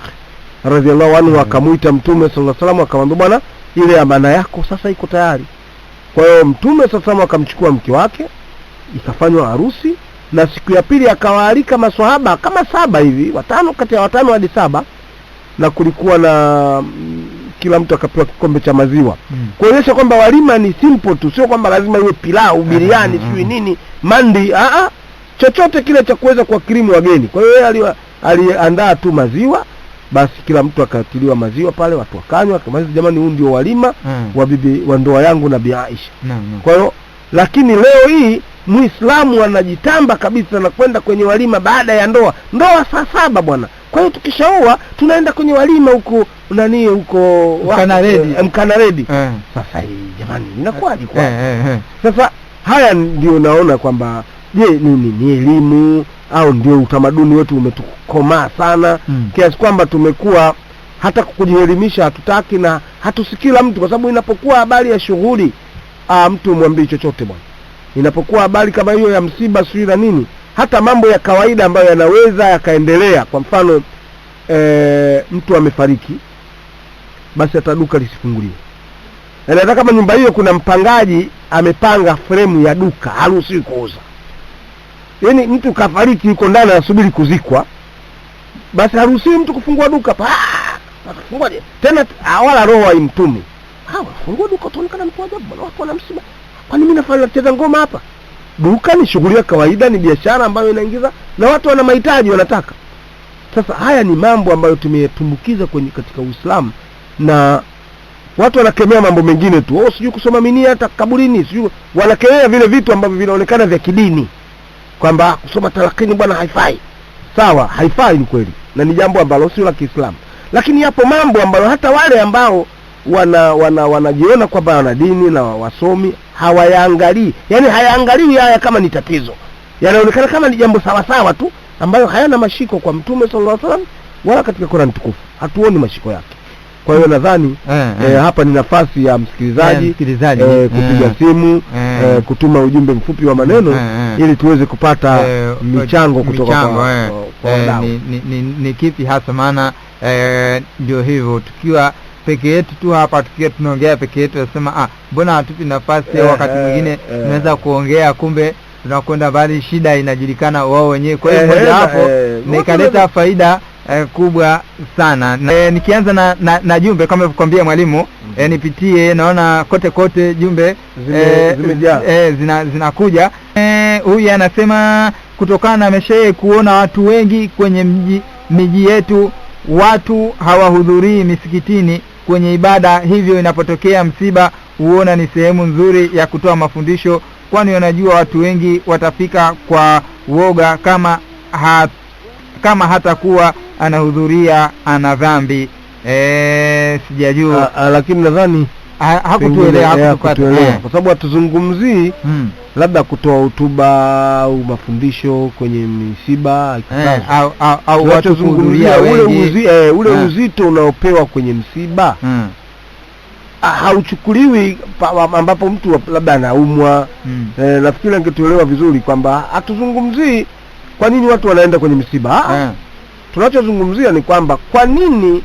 radhiallahu anhu akamuita Mtume sallallahu alaihi wasallam akamwambia, bwana, ile amana yako sasa iko tayari. Kwa hiyo Mtume sallallahu alaihi wasallam akamchukua mke wake, ikafanywa harusi, na siku ya pili akawaalika maswahaba kama 7 hivi, 5 kati ya 5 hadi 7, na kulikuwa na kila mtu akapewa kikombe cha maziwa. Kuonyesha kwamba walima ni simple tu, sio kwamba lazima iwe pilau, biriani, sio nini, mandi, chochote kile cha kuweza kuwakirimu wageni. Kwa hiyo yeye aliandaa tu maziwa, basi kila mtu akatiliwa maziwa pale, watu wakanywa, kama jamani, huu ndio walima wa bibi wa ndoa yangu na Bi Aisha. Kwa hiyo lakini leo hii Muislamu anajitamba kabisa na kwenda kwenye walima baada ya ndoa saa 7 bwana. Kwa hiyo tukishaoa tunaenda kwenye walima huko huko Mkanaredi. Sasa hii jamani inakuwaje kwa? Sasa haya ndio naona kwamba je, ni elimu au ndio utamaduni wetu umetukomaa sana kiasi kwamba tumekuwa hata kujielimisha hatutaki na hatusikila mtu, kwa sababu inapokuwa habari ya shughuli mtu mwambie chochote bwana. Inapokuwa habari kama hiyo ya msiba sio na nini, hata mambo ya kawaida ambayo yanaweza yakaendelea, kwa mfano mtu amefariki, basi hata duka lisifunguliwe. Na hata kama nyumba hiyo kuna mpangaji amepanga fremu ya duka, haruhusiwi kuuza. Yaani mtu kafariki yuko ndani anasubiri kuzikwa, basi haruhusiwi mtu kufungua duka. Akafunguaje? Tena wala roho haimtumi. Fungua duka tuonekana mtu ajabu bwana, watu wana msiba. Kwani mimi nafanya kucheza ngoma hapa? Duka ni shughuli ya kawaida, ni biashara ambayo inaingiza na watu wana mahitaji wanataka. Sasa haya ni mambo ambayo tumetumbukiza katika Uislamu, na watu wanakemea mambo mengine tu. Sijui kusoma minia hata kaburini, sijui wanakemea vile vitu ambavyo vinaonekana vya kidini, kwamba kusoma talakini bwana haifai. Sawa, haifai ni kweli, na ni jambo ambalo sio la Kiislamu. Lakini yapo mambo ambayo hata wale ambao wanajiona kwamba wana dini na wasomi hawayaangalii. Yaani hayaangalii haya kama ni tatizo. Yanaonekana kama ni jambo sawa sawa tu ambayo hayana mashiko kwa Mtume sallallahu alaihi wasallam wala katika Qur'an tukufu. Hatuoni mashiko yake. Kwa hiyo nadhani hapa ni nafasi ya msikilizaji kupiga simu, kutuma ujumbe mfupi wa maneno ili tuweze kupata michango kutoka kwa wadau.
Ni kipi hasa? Maana ndio hivyo, tukiwa peke yetu tu hapa, tukiwa tunaongea peke yetu nasema mbona hatupi nafasi wakati mwingine tunaweza kuongea, kumbe tunakwenda bali shida inajulikana wao wenyewe. Kwa hiyo moja hapo nikaleta faida kubwa sana. Nikianza na jumbe kama nilivyokuambia mwalimu, nipitie, naona kote jumbe zinakuja. Huyu anasema kutokana ameshaye kuona watu wengi kwenye miji yetu, watu hawahudhurii misikitini kwenye ibada, hivyo inapotokea msiba huona ni sehemu nzuri ya kutoa mafundisho, kwani wanajua watu wengi watafika kwa woga, kama hatakuwa anahudhuria ana dhambi. Sijajua,
lakini nadhani
hakutuelewa
kwa sababu hatuzungumzii labda kutoa hotuba au mafundisho kwenye misiba,
au watu kuhudhuria wengi.
Ule uzito unaopewa kwenye msiba hauchukuliwi ambapo mtu labda anaumwa. Nafikiri angetuelewa vizuri kwamba hatuzungumzii kwa nini watu wanaenda kwenye msiba. Tunachozungumzia ni kwamba kwa nini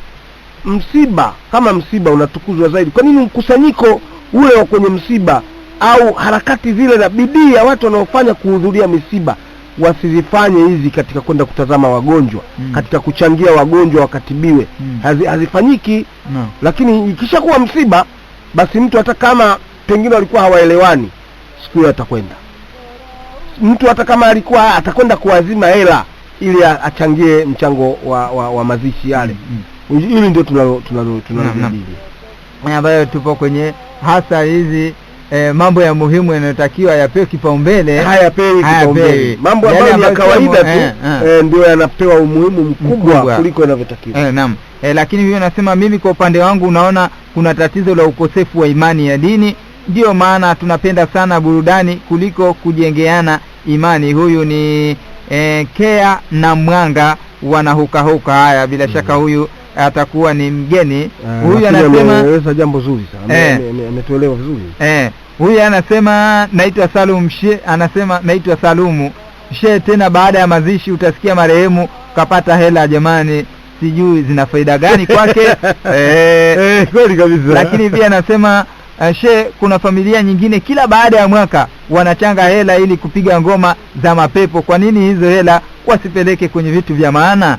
msiba, kama msiba unatukuzwa zaidi, kwa nini mkusanyiko ule wa kwenye msiba au harakati zile na bidii ya watu wanaofanya kuhudhuria misiba wasizifanye hizi katika kwenda kutazama wagonjwa, katika kuchangia wagonjwa wakatibiwe, hazifanyiki. Lakini ikishakuwa msiba, basi mtu hata kama pengine walikuwa hawaelewani, siku hiyo atakwenda. Mtu hata kama alikuwa atakwenda kuazima hela ili achangie mchango wa mazishi yale. Hili ndio tunalojadili,
ambayo tupo kwenye hasa hizi mambo ya muhimu yanayotakiwa yapewe kipaumbele.
Hayapewi kipaumbele. Mambo ambayo ni ya kawaida tu ndio yanapewa umuhimu mkubwa kuliko inavyotakiwa.
Naam. Lakini hiyo nasema mimi kwa upande wangu naona kuna tatizo la ukosefu wa imani ya dini, ndio maana tunapenda sana burudani kuliko kujengeana imani. Huyu ni Kea na Mwanga wanahuka. Haya, bila shaka huyu atakuwa ni mgeni. Huyu anasema
ameeleza jambo zuri sana, ametuelewa vizuri.
Huyu anasema naitwa Salum She, anasema naitwa Salumu She, tena baada ya mazishi utasikia marehemu kapata hela. Jamani, sijui zina faida gani kwake.
Kweli kabisa.
Lakini pia anasema She, kuna familia nyingine kila baada ya mwaka wanachanga hela ili kupiga ngoma za mapepo. Kwa nini hizo hela wasipeleke kwenye vitu vya maana?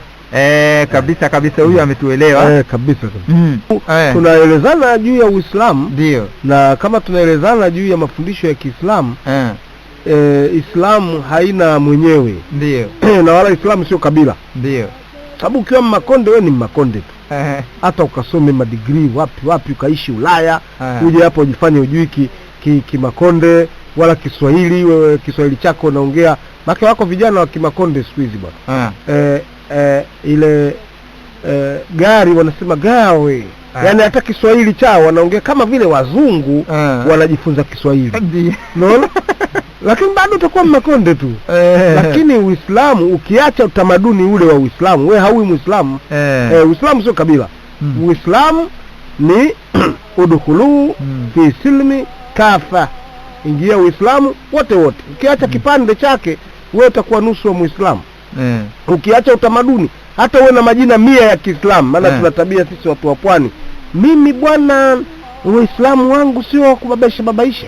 Kabisa huyu ametuelewa
kabisa. Tunaelezana juu ya Uislamu,
ndio, na
kama tunaelezana juu ya mafundisho ya Kiislamu, Islamu haina mwenyewe,
ndio
na wala Islamu sio kabila,
ndio.
Sababu ukiwa Mmakonde wewe ni Mmakonde tu, hata ukasome madigrii wapi ukaishi Ulaya, uje hapo ujifanye ujui Kimakonde wala Kiswahili. Wewe Kiswahili chako unaongea, maki wako vijana wa Kimakonde siku hizi bwana, ile gari wanasema gawe, yani hata Kiswahili chao wanaongea kama vile wazungu wanajifunza Kiswahili. Unaona? Lakini bado utakuwa Mmakonde tu. Lakini Uislamu, ukiacha utamaduni ule wa Uislamu, wewe haui Muislamu. Uislamu sio kabila. Uislamu ni udkhulu fi silmi kafa, ingia Uislamu wote. Ukiacha kipande chake wewe utakuwa nusu wa Muislamu. Ukiacha utamaduni, hata wewe na majina 100 ya Kiislamu, maana tuna tabia sisi watu wa pwani, mimi bwana Uislamu wangu sio kubabaisha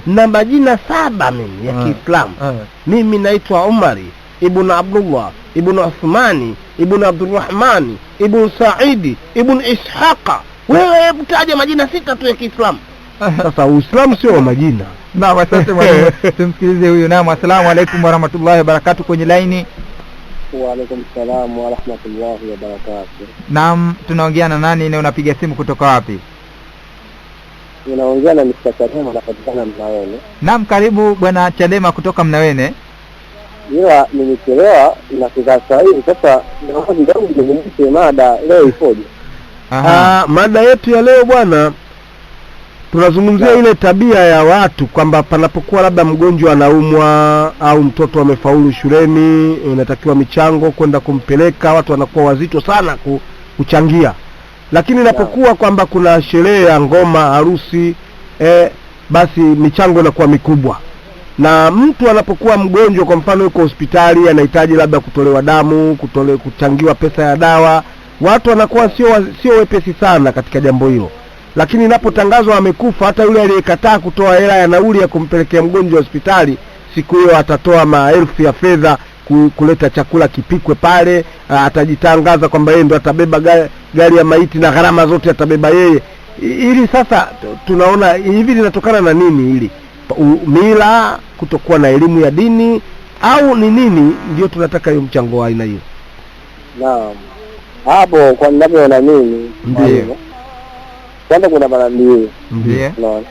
na majina 7 mimi ya Kiislamu. Mimi naitwa Umari ibn Abdullah ibn Uthmani ibn Abdurrahmani ibn Saidi ibn Ishaqa. Wewe mtaje majina 6 tu ya Kiislamu. Sasa Uislamu sio wa majina.
Na asante mwalimu. Tumsikilize huyu. Naam, asalamu alaykum wa rahmatullahi wa barakatuh kwenye line.
Wa alaykum salaam wa rahmatullahi wa barakatuh.
Naam, tunaongea na nani na unapiga simu kutoka wapi?
Unaongea na Mr. Chadema kutoka Mnawene.
Naam, karibu bwana Chadema kutoka Mnawene.
Ila nimechelewa na kikasa hivi sasa, naomba ndio nizungumzie mada leo ipoje.
Mada yetu ya leo bwana, tunazungumzia ile tabia ya watu kwamba panapokuwa labda mgonjwa anaumwa au mtoto amefaulu shuleni, unatakiwa michango kwenda kumpeleka, watu wanakuwa wazito sana kuchangia. Lakini inapokuwa kwamba kuna sherehe ya ngoma, harusi, basi michango inakuwa mikubwa. Na mtu anapokuwa mgonjwa, kwa mfano yuko hospitali anahitaji labda kutolewa damu, kuchangiwa pesa ya dawa, watu wanakuwa sio wepesi sana katika jambo hilo. Lakini inapotangazwa amekufa, hata yule aliyekataa kutoa hela ya nauli ya kumpelekea mgonjwa hospitali, siku hiyo atatoa maelfu ya fedha kuleta chakula kipikwe pale, atajitangaza kwamba yeye ndo atabeba gari ya maiti na gharama zote atabeba yeye. Ili sasa tunaona hivi linatokana na nini hili? Mila, kutokuwa na elimu ya dini, au ni nini? Ndio tunataka hiyo mchango wa aina hiyo.
Naam. Hapo kwa ninavyoona mimi,
Ndio.
kwanza kuna bana mbili.
Ndio.
Unaona?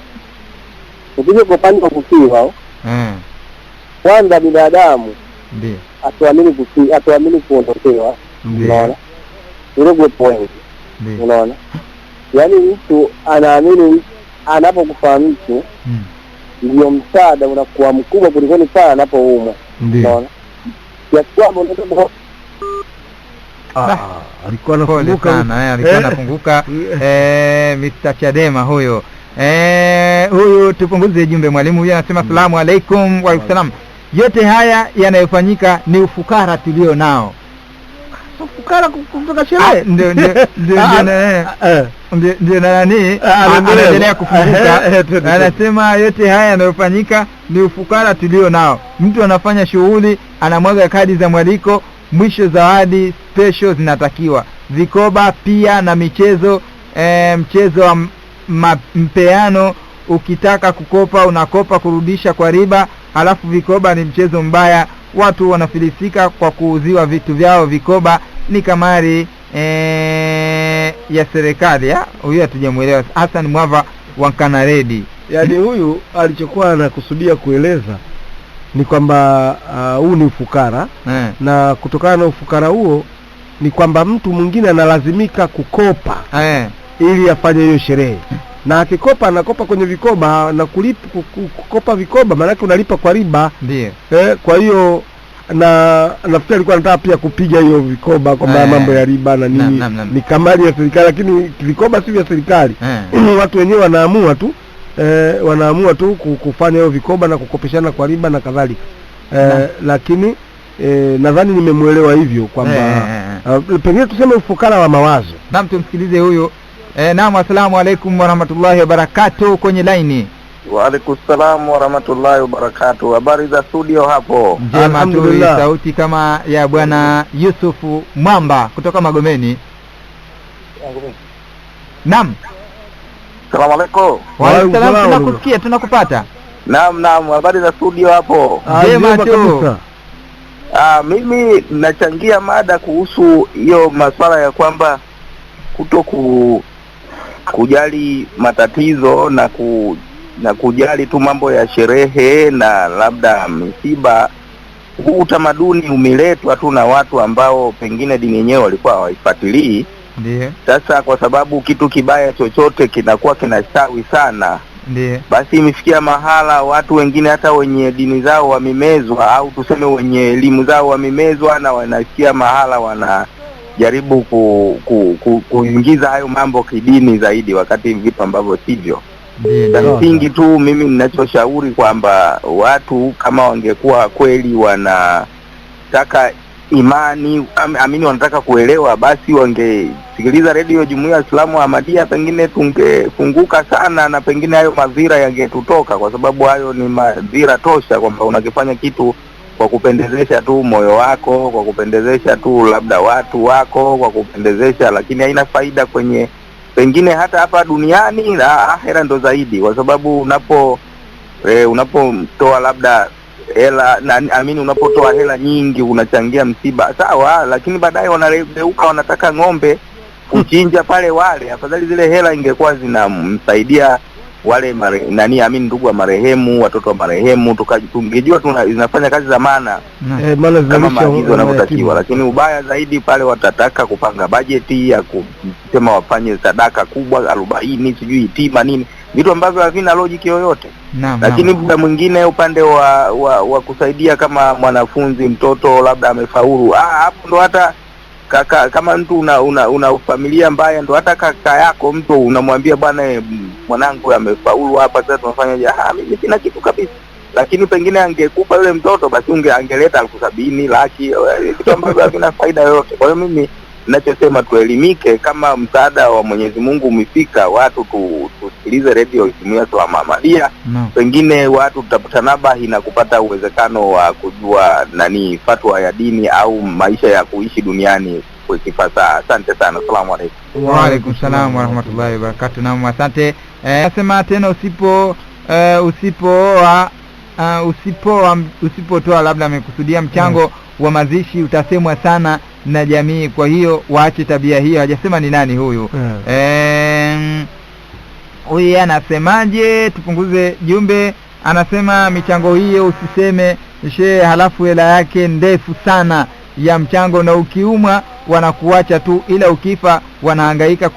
Ukija kwa upande wa kufiwa, kwanza binadamu
Ndio.
atuamini kuondokewa. Unaona? Ile kwa point.
Ndio.
Unaona? Yaani mtu anaamini anapokufa mtu ndio msaada unakuwa mkubwa kuliko pale anapoumwa. Unaona? Kiasi kwamba ndio
alikuwa anafunguka
sana, alikuwa anafunguka Mr. Chadema huyo. Huyu tupunguze jumbe. Mwalimu huyu anasema asalamu alaykum. Wa alaykum. Yote haya yanayofanyika ni ufukara tulio nao.
Ufukara kutoka sherehe.
Ndio nani anaendelea kufunguka. Anasema yote haya yanayofanyika ni ufukara tulio nao. Mtu anafanya shughuli, anamwaga kadi za mwaliko, mwisho zawadi special zinatakiwa. Vikoba pia na michezo, mchezo wa mpeano, ukitaka kukopa unakopa kurudisha kwa riba. Alafu vikoba ni mchezo mbaya, watu wanafilisika kwa kuuziwa vitu vyao. Vikoba ni kamari ya serikali. Huyu hatujamuelewa. Hassan Mwava wa Kanaredi.
Yaani huyu alichokuwa anakusudia kueleza ni kwamba huu ni ufukara, na kutokana na ufukara huo ni kwamba mtu mwingine analazimika kukopa ili afanye hiyo sherehe. Na akikopa anakopa kwenye vikoba, na kukopa vikoba maana yake unalipa kwa riba.
Ndio.
Kwa hiyo na nafikiri alikuwa anataka pia kupiga hiyo vikoba kwa mambo ya riba na nini. Ni kamari ya serikali, lakini vikoba si vya serikali. Watu wenyewe wanaamua tu kufanya hiyo vikoba na kukopeshana kwa riba na kadhalika. Lakini nadhani nimemuelewa hivyo kwamba pengine tuseme ufukara wa mawazo.
Naam, tumsikilize huyo. Naam, asalamu alaykum wa rahmatullahi wa barakatuh kwenye line.
Wa alaykum salaam wa rahmatullahi wa barakatuh. Habari za studio hapo?
Njema tu, sauti kama ya bwana Yusufu Mwamba kutoka Magomeni. Naam.
Asalamu alaykum.
Wa alaykum salaam, tunakusikia, tunakupata.
Naam, habari za studio hapo?
Njema tu.
Mimi nachangia mada kuhusu hiyo masuala ya kwamba kujali matatizo na kujali tu mambo ya sherehe na labda misiba. Huu utamaduni umeletwa tu na watu ambao pengine dini yenyewe walikuwa hawaifuatilii.
Ndiyo.
Sasa kwa sababu kitu kibaya chochote kinakuwa kinastawi sana.
Ndiyo.
Basi imefikia mahala watu wengine hata wenye dini zao wamemezwa, au tuseme wenye elimu zao wamemezwa, na wanafikia mahala wanajaribu kuingiza hayo mambo kidini zaidi, wakati vitu ambavyo sivyo. Msingi tu mimi ninachoshauri kwamba watu kama wangekuwa kweli wanataka imani, amini wanataka kuelewa, basi wangesikiliza redio Jumuiya ya Islamu Ahmadiyya, pengine tungefunguka sana na pengine hayo madhira yangetutoka, kwa sababu hayo ni madhira tosha, kwamba unakifanya kitu kwa kupendezesha tu moyo wako, kwa kupendezesha tu labda watu wako, kwa kupendezesha, lakini haina faida kwenye pengine hata hapa duniani, na akhera ndo zaidi, kwa sababu unapotoa labda hela unapotoa hela nyingi unachangia msiba, sawa, lakini baadaye wanageuka wanataka ng'ombe kuchinja pale wale. Afadhali zile hela ingekuwa zinamsaidia wale ndugu wa marehemu, watoto wa marehemu, tungejua zinafanya kazi za maana kama maagizo yanavyotakiwa. Lakini ubaya zaidi pale watataka kupanga bajeti ya kusema wafanye sadaka kubwa 40 sijui itima nini, vitu ambavyo havina logic yoyote. Lakini muda mwingine upande wa kusaidia kama mwanafunzi, mtoto labda amefaulu, hapo ndo hata kama mtu una familia mbaya, ndo hata kaka yako mtu unamwambia bwana mwanangu amefaulu hapa, sasa tunafanyaje? Mimi sina kitu kabisa. lakini pengine angekupa yule mtoto basi angeleta 70,000 laki, kitu ambacho havina faida yoyote. Kwa hiyo mimi ninachosema tuelimike, kama msaada wa Mwenyezi Mungu umefika, watu tusikilize radio Jumuiya Salama Ahmadiyya. Pengine watu tutapatanabahi na kupata uwezekano wa kujua fatwa ya dini au maisha ya kuishi duniani kwa kifasaha. Asante sana. Asalamu alaykum.
Wa alaykum salaam wa rahmatullahi wa barakatuh. Naam, asante. Nasema tena usipotoa labda amekusudia mchango wa mazishi utasemwa sana na jamii, kwa hiyo waache tabia hiyo. Hajasema ni nani huyu. Huyu anasemaje? Tupunguze jumbe. Anasema michango hiyo usiseme shehe, halafu hela yake ndefu sana ya mchango, na ukiumwa wanakuacha tu, ila ukifa wanahangaika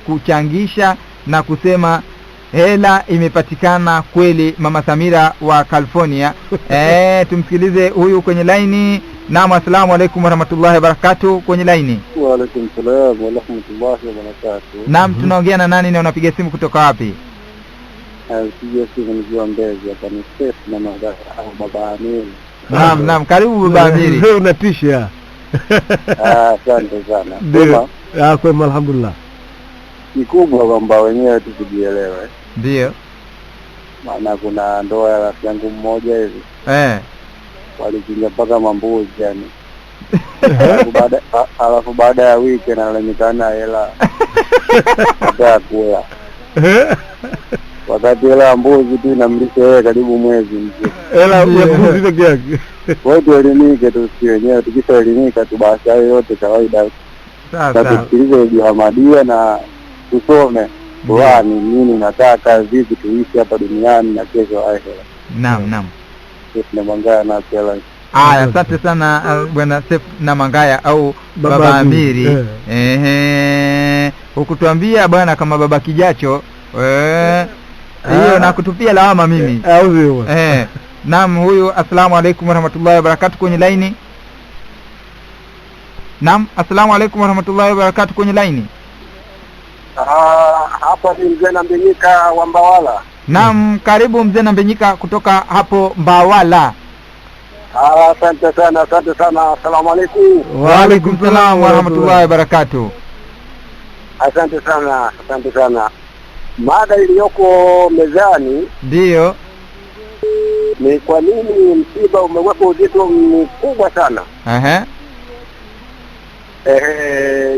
kuchangisha na kusema hela imepatikana kweli. Mama Samira wa California. Tumsikilize huyu kwenye laini. Naam, asalamu alaykum wa rahmatullahi wa barakatuh. Kwenye laini.
Wa alaykum salaam wa rahmatullahi wa barakatuh.
Naam, tunaongea na nani na unapiga simu kutoka wapi?
Napiga simu nikiwa Mbezi hapa, ni Steph na Magaya au Baba Amiri.
Naam, karibu Baba Amiri.
Leo unatisha.
Asante sana.
Ndio. Kwema alhamdulillah.
Kikubwa kwamba wenyewe tusijielewe.
Ndio.
Maana kuna ndoa ya rafiki yangu mmoja hivi. Walichinja mpaka mambuzi yani. Alafu baada ya wiki analemekana hela. Hata kula. Wakati hela mbuzi tu inamlisha yeye karibu mwezi mzima.
Hela ya mbuzi peke yake.
Wote elimike tu, si wenyewe tukishaelimika tu basi hayo yote kawaida. Sasa tusikilize Ahmadiyya na tusome Qur'ani, nini nataka vipi tuishi hapa duniani na kesho akhera.
Naam.
Sisi Mangaya na Kela.
Asante sana bwana Sef na Mangaya au Baba Amiri. Ukutuambia bwana kama baba kijacho hiyo na kutupia lawama mimi. Naam, huyu asalamu alaykum wa rahmatullahi wa barakatuh kwenye laini. Naam, asalamu alaykum wa rahmatullahi wa barakatuh kwenye laini.
Hapa ni Mzee Nambenyika wa Mbawala.
Naam, karibu Mzee Nambenyika kutoka hapo Mbawala.
Asante sana. Asalamu alaykum.
Wa alaykum salaam wa rahmatullahi wa barakatuh.
Asante sana. Mada iliyoko mezani
ndio
ni kwa nini msiba umeweka uzito mkubwa sana.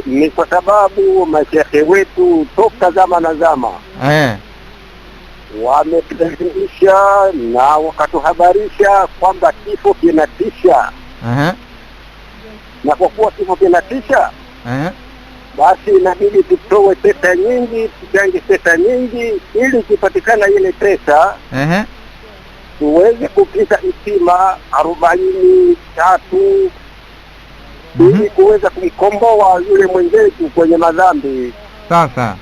Ni kwa sababu mashehe wetu toka zama na zama wametufundisha na wakatuhabarisha kwamba kifo kinatisha. Na kwa kuwa kifo kinatisha, basi inabidi tutoe pesa nyingi, tuchange pesa nyingi ili kipatikana ile pesa tuweze kupita isima 43 ili kuweza kumkomboa yule mwenzetu kwenye madhambi.
Sasa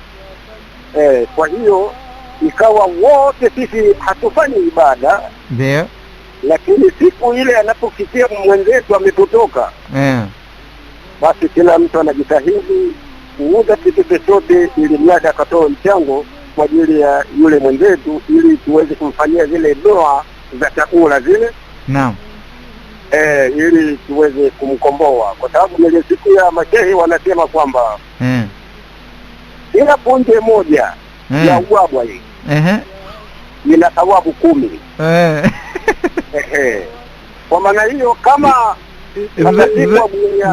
kwa hiyo ikawa wote sisi hatufanyi ibada,
ndio,
lakini siku ile anapofikia mwenzetu amepotoka, basi kila mtu anajitahidi kuuza kitu chochote ili mradi akatoa mchango kwa ajili ya yule mwenzetu ili tuweze kumfanyia zile dua za chakula zile.
Naam.
Ili tuweze kumkomboa, kwa sababu ile siku ya mashehe wanasema kwamba kila punje moja ya ubwabwa hii ina thawabu 10. Kwa maana hiyo kama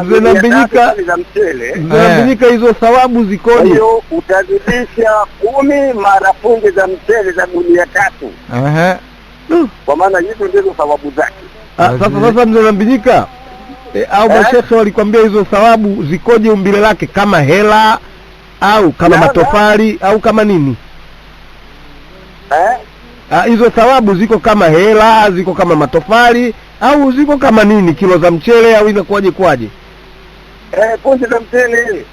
Zinambanyika hizo thawabu zikoje?
Hiyo utazidisha 10 mara punje za mchele za gunia 3. Kwa maana hizo ndizo thawabu zake.
Sasa Mzee Nambenyika, au mashehe walikwambia hizo thawabu zikoje, umbile lake kama hela au kama matofali au kama nini? Hizo thawabu ziko kama hela, ziko kama matofali au ziko kama nini? Kilo za mchele au inakuwaje kwaje?
Punje za mchele.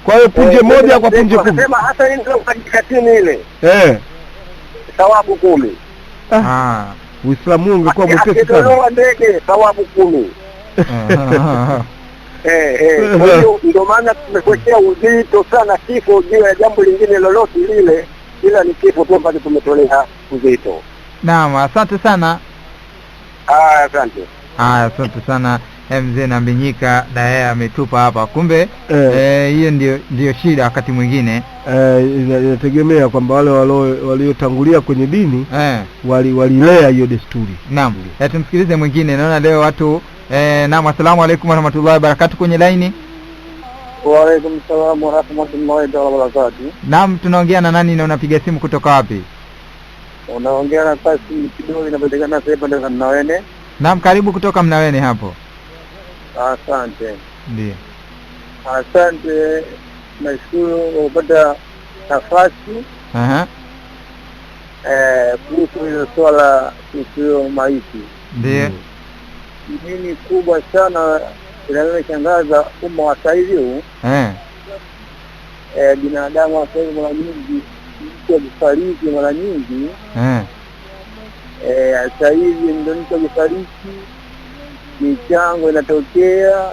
Kwa hiyo punje moja kwa punje 10.
Nasema hata ndio ukajikatini ile. Thawabu 10.
Uislamu ungekuwa mwepesi sana.
Ndio ndege thawabu 10. Kwa hiyo ndio maana tumekuwekea uzito sana kifo juu ya jambo lingine lolote lile, ila ni kifo tu ambacho tumetolea uzito.
Naam, asante sana.
Asante.
Asante sana mzee Nambinyika, Dae ametupa hapa. Kumbe hiyo ndio shida wakati mwingine.
Inategemea kwamba wale waliotangulia kwenye dini walilea hiyo desturi.
Naam. Tumsikilize mwingine. Naona leo watu naam, asalamu alaykum wa rahmatullahi wa barakatuh kwenye line.
Wa alaykum salaam wa rahmatullahi wa barakatuh.
Naam, tunaongea na nani na unapiga simu kutoka wapi?
Unaongea na Kasim Kidoli, napatikana hapa ndio Mnawene.
Naam, karibu kutoka Mnawene hapo.
Asante.
Ndio.
Asante. Nashukuru kupata nafasi. Kuhusu hilo swala kuhusu maiti.
Ndio.
Nini kubwa sana inaloshangaza umma wa saizi huu. Binadamu wa saizi mara nyingi mtu akifariki mara nyingi. Sasa hivi ndio mtu akifariki michango inatokea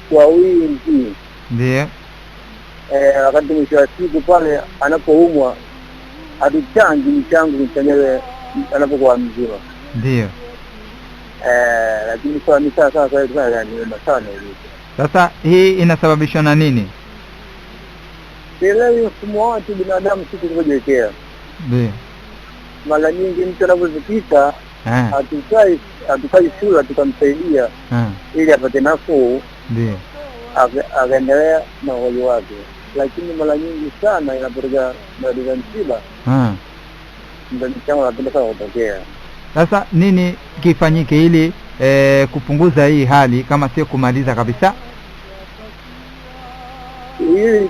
kwa wingi.
Ndio.
Wakati mwisho wa siku pale anapoumwa hatuchangi michango mchanyewe anapokuwa mzima.
Ndio.
Lakini kwa misaa sasa hivi yani sana hivi.
Sasa hii inasababishwa na nini?
Ile mfumo wa binadamu sisi tulivyojiwekea.
Ndio.
Mara nyingi mtu anapozipita hatukai shule tukamsaidia ili apate nafuu.
Ndio.
Akaendelea na uwezo wake. Lakini mara nyingi sana inapotokea baada msiba ndio mchango unapenda sana kutokea.
Sasa nini kifanyike ili kupunguza hii hali kama sio kumaliza kabisa?
Ili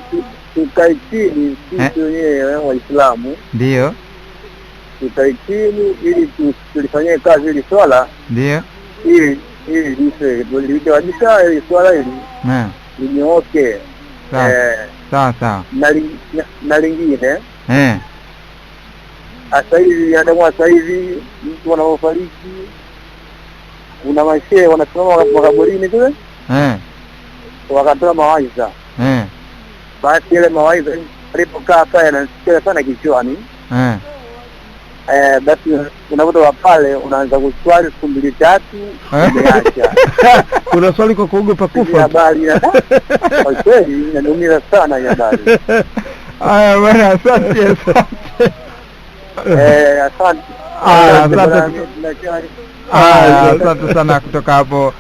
tukae chini sisi wenyewe Waislamu.
Ndio.
Tukae chini ili tulifanyie kazi ili swala.
Ndio.
Ili liwajibika ili swala hili. Linyooke.
Sawa.
Na lingine. Sasa hivi sasa hivi mtu wanaofariki kuna mashehe wanasimama makaburini kule. Wakatoa mawaidha. Basi ile mawaidha alipokaa pale anasikia sana kichwani. Basi unapotoka pale unaanza kuswali siku 2-3 umeacha.
Kuna swali kwa kuogopa kufa.
Habari kwa kweli inaumia sana hiyo habari.
Bwana asante. Asante sana kutoka hapo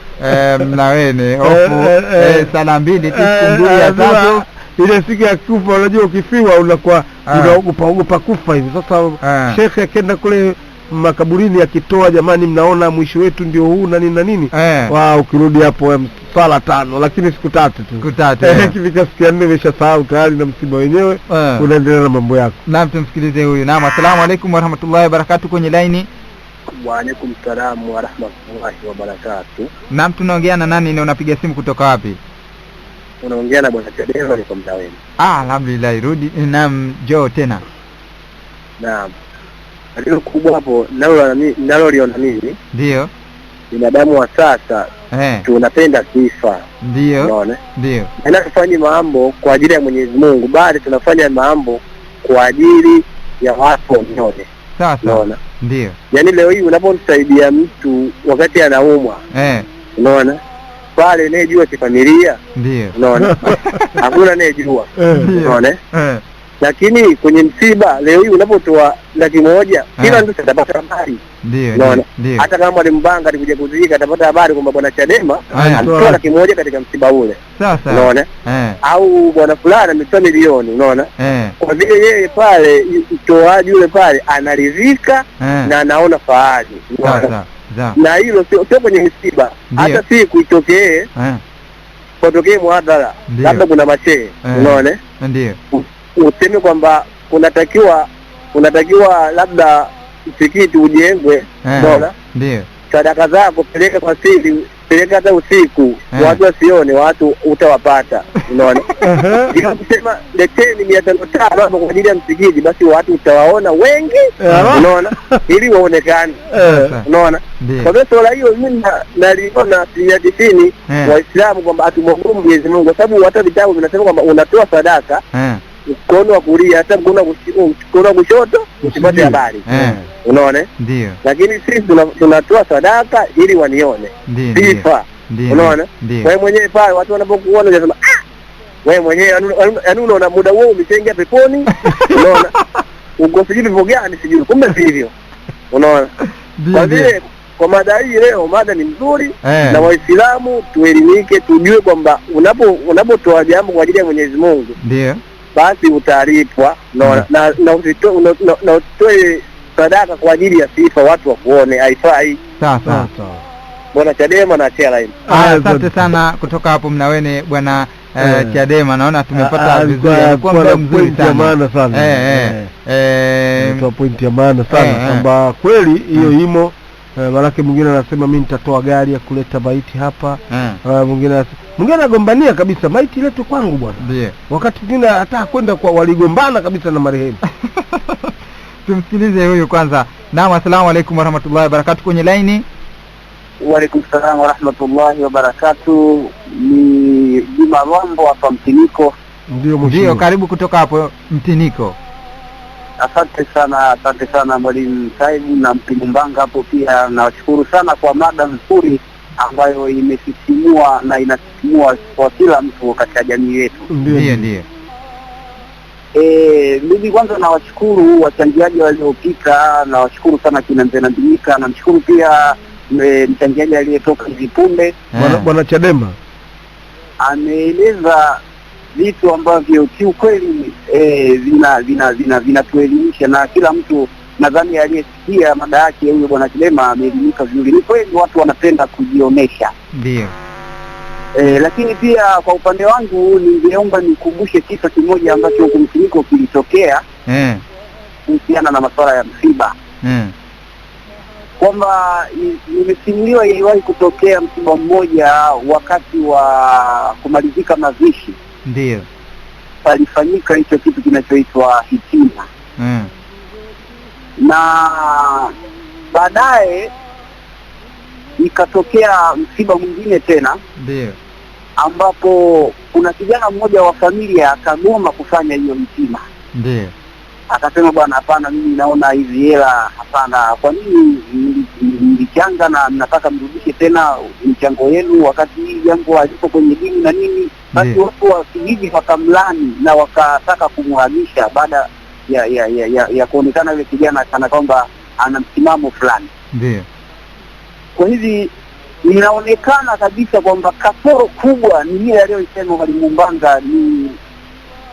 Mnawene. Hofu sala 2 siku 2 ya 3
ile siku ya kufa. Unajua ukifiwa unakuwa unaogopa kufa hivi. Sasa shekhe akaenda kule makaburini akitoa, jamani mnaona mwisho wetu ndio huu na nini ukirudi hapo sala 5 lakini siku 3 tu.
Siku 3.
Kifika siku ya 4 umeshasahau tayari na msiba wenyewe unaendelea na mambo yako.
Naam, tumsikilize huyu. Naam, asalamu alaykum wa rahmatullahi wa barakatuh kwenye line.
Wa alaykum salaam wa rahmatullahi wa barakatuh.
Naam, tunaongea na nani na unapiga simu kutoka wapi?
Unaongea na bwana Chadema niko Mnawene.
Alhamdulillah, rudi. Naam, njoo tena.
Naam. Ndio kubwa hapo naloliona mimi.
Ndio.
Binadamu wa sasa tunapenda sifa.
Ndio.
Unaona?
Ndio.
Tunafanya mambo kwa ajili ya Mwenyezi Mungu, bali tunafanya mambo kwa ajili ya watu wengine.
Sawa.
Unaona?
Ndio.
Yaani leo hii unapomsaidia mtu wakati anaumwa. Unaona? Pale anayejua si familia.
Ndio.
Unaona? Hakuna anayejua. Unaona?
Lakini
kwenye msiba leo hii unapotoa 100,000 kila mtu atapata habari.
Ndio.
Hata kama Mbanga alikuja kuzika atapata habari kwamba bwana Chadema alitoa 100,000 katika msiba ule.
Sasa.
Unaona? Au bwana fulani ametoa milioni, unaona? Kwa vile yeye pale mtoaji yule pale anaridhika na anaona fahari.
Sasa.
Na hilo sio kwenye msiba. Hata siku itokee kutokea muadhara labda kuna mashehe, unaona?
Ndio.
Useme kwamba unatakiwa labda msikiti ujengwe, unaona?
Ndio.
Sadaka zako peleka kwa siri, peleka hata usiku, watu wasione, watu utawapata, unaona? Ndio kusema leteni 500 hapo kwa ajili ya msikiti, basi watu utawaona wengi, unaona? Ili waonekane, unaona? Kwa hiyo swala hiyo mimi naliona siyadifini Waislamu kwamba atumwombe Mwenyezi Mungu, kwa sababu hata vitabu vinasema kwamba unatoa sadaka mkono wa kulia, hata mkono wa kushoto usipate habari. Unaona?
Ndio.
Lakini sisi tunatoa sadaka ili wanione. Sifa. Unaona? Wewe mwenyewe pale watu wanapokuona unasema wewe mwenyewe yaani unaona muda huo umeshaingia peponi. Unaona? Uko sijui vipo gani sijui. Kumbe sivyo. Unaona? Kwa vile kwa mada hii leo, mada ni nzuri na Waislamu tuelimike, tujue kwamba unapotoa jambo kwa ajili ya Mwenyezi Mungu,
ndio
basi utalipwa na utoe sadaka kwa ajili ya sifa, watu wakuone, haifai.
Sawa.
Bwana Chadema na Chairline.
Asante sana kutoka hapo Mnawene bwana Chadema, naona tumepata vizuri, alikuwa muda mzuri sana.
Kwa pointi ya maana sana kwamba kweli hiyo himo. Malaki mwingine anasema mimi nitatoa gari ya kuleta maiti hapa. Mwingine anagombania kabisa maiti letu kwangu bwana.
Ndio.
Wakati mwingine hata kwenda kwa waligombana kabisa na marehemu.
Tumsikilize huyu kwanza. Naam, asalamu alaykum warahmatullahi wabarakatuh kwenye line.
Wa alaykum salaam warahmatullahi wabarakatuh. Ni Juma Rombo hapa Mtiniko.
Ndio, karibu kutoka hapo Mtiniko.
Asante sana Mwalimu Saibu na Mpimbanga hapo pia. Nawashukuru sana kwa mada nzuri ambayo imesisimua na inasisimua kwa kila mtu katika jamii yetu.
Ndio.
Mimi kwanza nawashukuru wachangiaji waliopita, nawashukuru sana kina Mzee Nandimika, na mshukuru pia mchangiaji aliyetoka hivi punde
bwana Chadema.
Ameeleza vitu ambavyo kiukweli vinatuelimisha, na kila mtu nadhani aliyesikia mada yake huyo bwana Chadema ameelimika vizuri. Ni kweli watu wanapenda kujionesha.
Ndio.
Lakini pia kwa upande wangu ningeomba nikumbushe kisa kimoja ambacho huko Mtiniko kilitokea kuhusiana na masuala ya msiba. Kwamba nimesimuliwa iliwahi kutokea msiba mmoja wakati wa kumalizika mazishi.
Ndio.
Palifanyika hicho kitu kinachoitwa hitima. Na baadaye ikatokea msiba mwingine tena.
Ndio.
Ambapo kuna kijana mmoja wa familia akagoma kufanya hiyo hitima.
Ndio.
Akasema bwana, hapana, mimi naona hizi hela hapana, kwa nini nilichanga na nataka mrudishe tena mchango wenu wakati hii jambo alipo kwenye dini na nini. Basi watu wa kijiji wakamlani na wakataka kumhamisha baada ya kuonekana yule kijana kana kwamba ana msimamo fulani.
Ndio.
Kwa hivi inaonekana kabisa kwamba kasoro kubwa ni ile aliyosema Mwalimu Mbanga, ni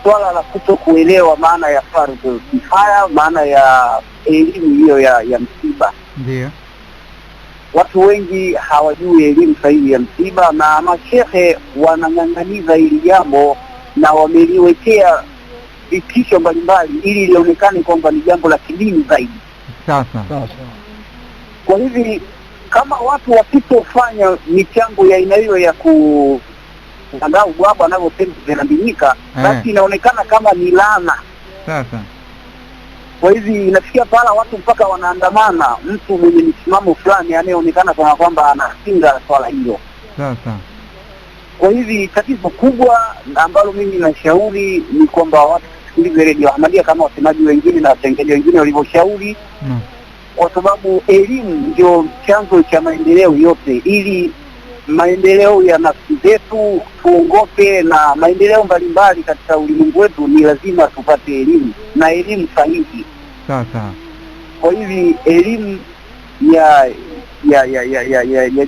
swala la kutokuelewa maana ya fardhu kifaya, maana ya elimu hiyo ya msiba.
Ndio.
Watu wengi hawajui elimu sahihi ya msiba, na mashehe wanang'ang'aniza hili jambo na wameliwekea vitisho mbalimbali ili lionekane kwamba ni jambo la kidini zaidi.
Sasa.
Kwa hivi kama watu wasipofanya michango ya aina hiyo ya angalau baba anavyosema zinabindika, basi inaonekana kama ni laana.
Sasa.
Kwa hivi inafikia pala watu mpaka wanaandamana mtu mwenye msimamo fulani anayeonekana kama kwamba anapinga swala hilo.
Sasa.
Kwa hivi tatizo kubwa ambalo mimi nashauri ni kwamba watu sikilize Radio Ahmadiyya kama wasemaji wengine na watengenezaji wengine walivyoshauri. Kwa sababu elimu ndio chanzo cha maendeleo yote, ili maendeleo ya nafsi zetu tuongoke na maendeleo mbalimbali katika ulimwengu wetu, ni lazima tupate elimu na elimu sahihi.
Sasa.
Kwa hivi elimu ya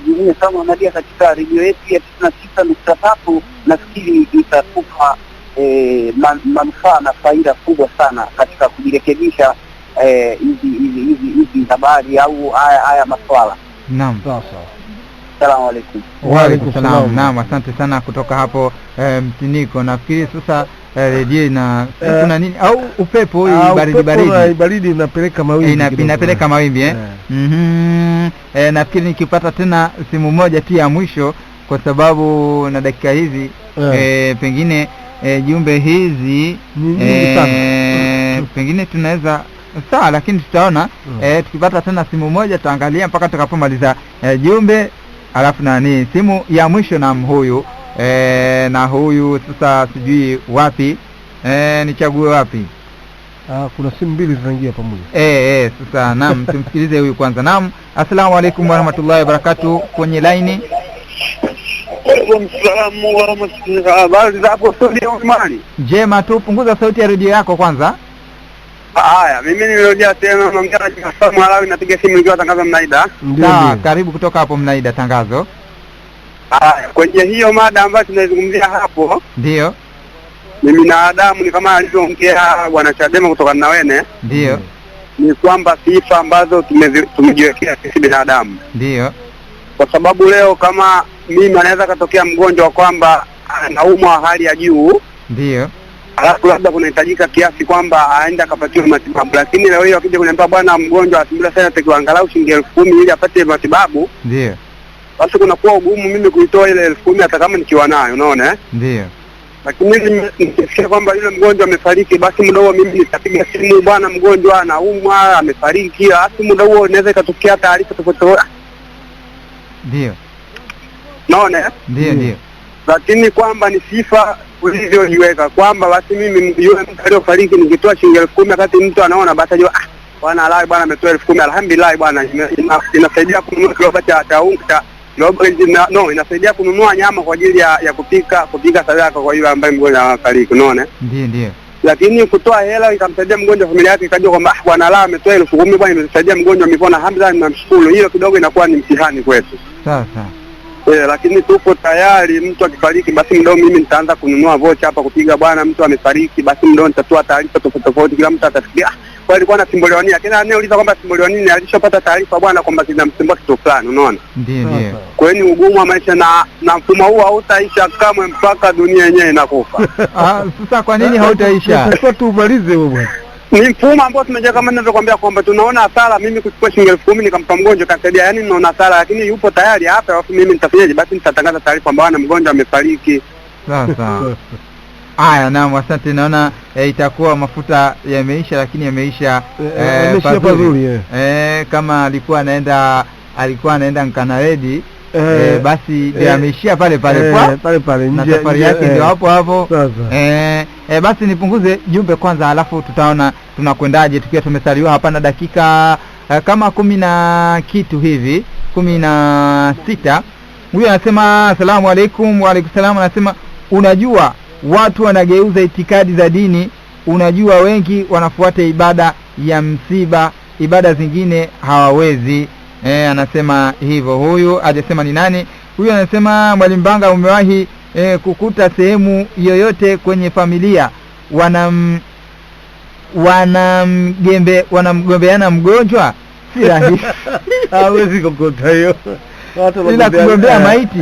jumuiya kama Ahmadiyya katika redio yetu ya 99.3 nafikiri itatupa manufaa na faida kubwa sana katika kujirekebisha hizi habari au haya maswala.
Naam.
Sawa.
Asalamu alaykum.
Wa alaykum salaam. Naam, asante sana kutoka hapo Mtiniko. Nafikiri sasa redio na kuna nini au upepo hii
baridi inapeleka mawimbi.
Inapeleka mawimbi nafikiri nikipata tena simu moja tu ya mwisho, kwa sababu na dakika hizi pengine jumbe hizi pengine tunaweza sawa, lakini tutaona tukipata tena simu moja tutaangalia mpaka tutakapomaliza jumbe, alafu nani simu ya mwisho na huyu na huyu sasa sijui wapi Nichague wapi?
Kuna simu mbili zinaingia pamoja.
Sasa naam, tumsikilize huyu kwanza. Naam, assalamu alaykum wa rahmatullahi wa barakatuh, kwenye line.
Salamu wa rahmatullahi. Habari za hapo studio Mali?
Jema tu, punguza sauti ya redio yako kwanza.
Haya, mimi nimerudia tena naongea na Samu Malawi, napiga simu nikiwa tangazo Mnaida.
Sawa, karibu kutoka hapo Mnaida tangazo.
Haya, kwenye hiyo mada ambayo tunaizungumzia hapo,
ndio
mimi na Adamu ni kama alivyoongea bwana Chadema kutoka na Wene.
Ndio.
Ni kwamba sifa ambazo tumejiwekea sisi binadamu.
Ndio.
Kwa sababu leo kama mimi anaweza katokea mgonjwa kwamba anaumwa hali ya juu.
Ndio.
Alafu labda kunahitajika kiasi kwamba aende akapatiwe matibabu. Lakini leo hiyo akija kuniambia bwana mgonjwa asimbila sana takiwa angalau shilingi 10,000 ili apate matibabu.
Ndio.
Basi kunakuwa ugumu mimi kuitoa ile 10,000 hata kama nikiwa nayo, unaona
Ndio.
Lakini nikisikia kwamba yule mgonjwa amefariki, basi muda huo mimi nitapiga simu, bwana mgonjwa anaumwa, amefariki. Basi muda huo inaweza ikatokea taarifa tofauti.
Ndio.
Naona?
Ndio.
Lakini kwamba ni sifa ulivyoiweka kwamba basi mimi yule mtu aliyofariki nikitoa shilingi 10,000 wakati mtu anaona, basi ajua bwana alai bwana ametoa 10,000, alhamdulillah bwana, inasaidia kununua kiloba cha unga inasaidia kununua nyama kwa ajili ya kupika sadaka kwa yule ambaye mgonjwa anafariki, unaona?
Ndio.
Lakini kutoa hela ikamsaidia mgonjwa, familia yake ikajua kwamba bwana la ametoa 10,000 bwana, imesaidia mgonjwa, amepona, alhamdulillah, tunamshukuru. Hiyo kidogo inakuwa ni mtihani kwetu.
Sasa
lakini tupo tayari, mtu akifariki basi mdo mimi nitaanza kununua vocha hapa kupiga bwana mtu amefariki, basi mdo nitatoa taarifa tofauti, kila mtu atafikiria kwa alikuwa na simboliwa nini, lakini anauliza kwamba simboliwa nini, alishapata taarifa bwana kwamba kinamsimbua kitu fulani, unaona?
Ndio.
Kwa hiyo ni ugumu wa maisha na mfumo huu hautaisha kamwe mpaka dunia yenyewe inakufa.
Sasa kwa nini hautaisha?
Sasa tumalize wewe bwana.
Ni mfumo ambao tumejaa kama ninavyokuambia kwamba tunaona hasara, mimi kuchukua shilingi 10,000 nikampa mgonjwa kasaidia, yani ninaona hasara, lakini yupo tayari hapa, alafu mimi nitafanyaje? Basi nitatangaza taarifa kwamba bwana mgonjwa amefariki.
Sasa haya, naam, asante. Naona itakuwa mafuta yameisha, lakini yameisha
pazuri.
Kama alikuwa anaenda Nkanaredi, basi ndio ameishia pale
pale
na safari yake ndio hapo. Basi nipunguze jumbe kwanza, alafu tutaona tunakwendaje, tukiwa tumesaliwa hapa na dakika kama 10 na kitu hivi, 16. Huyu anasema asalamu alaykum. Wa alaykum salaam. Anasema unajua watu wanageuza itikadi za dini, unajua wengi wanafuata ibada ya msiba, ibada zingine hawawezi. Anasema hivyo. Huyu hajasema ni nani. Huyu anasema Mwalimu Banga, umewahi kukuta sehemu yoyote kwenye familia wanamgombeana mgonjwa? Si rahisi.
Hawezi kukuta hiyo.
Ila kugombea maiti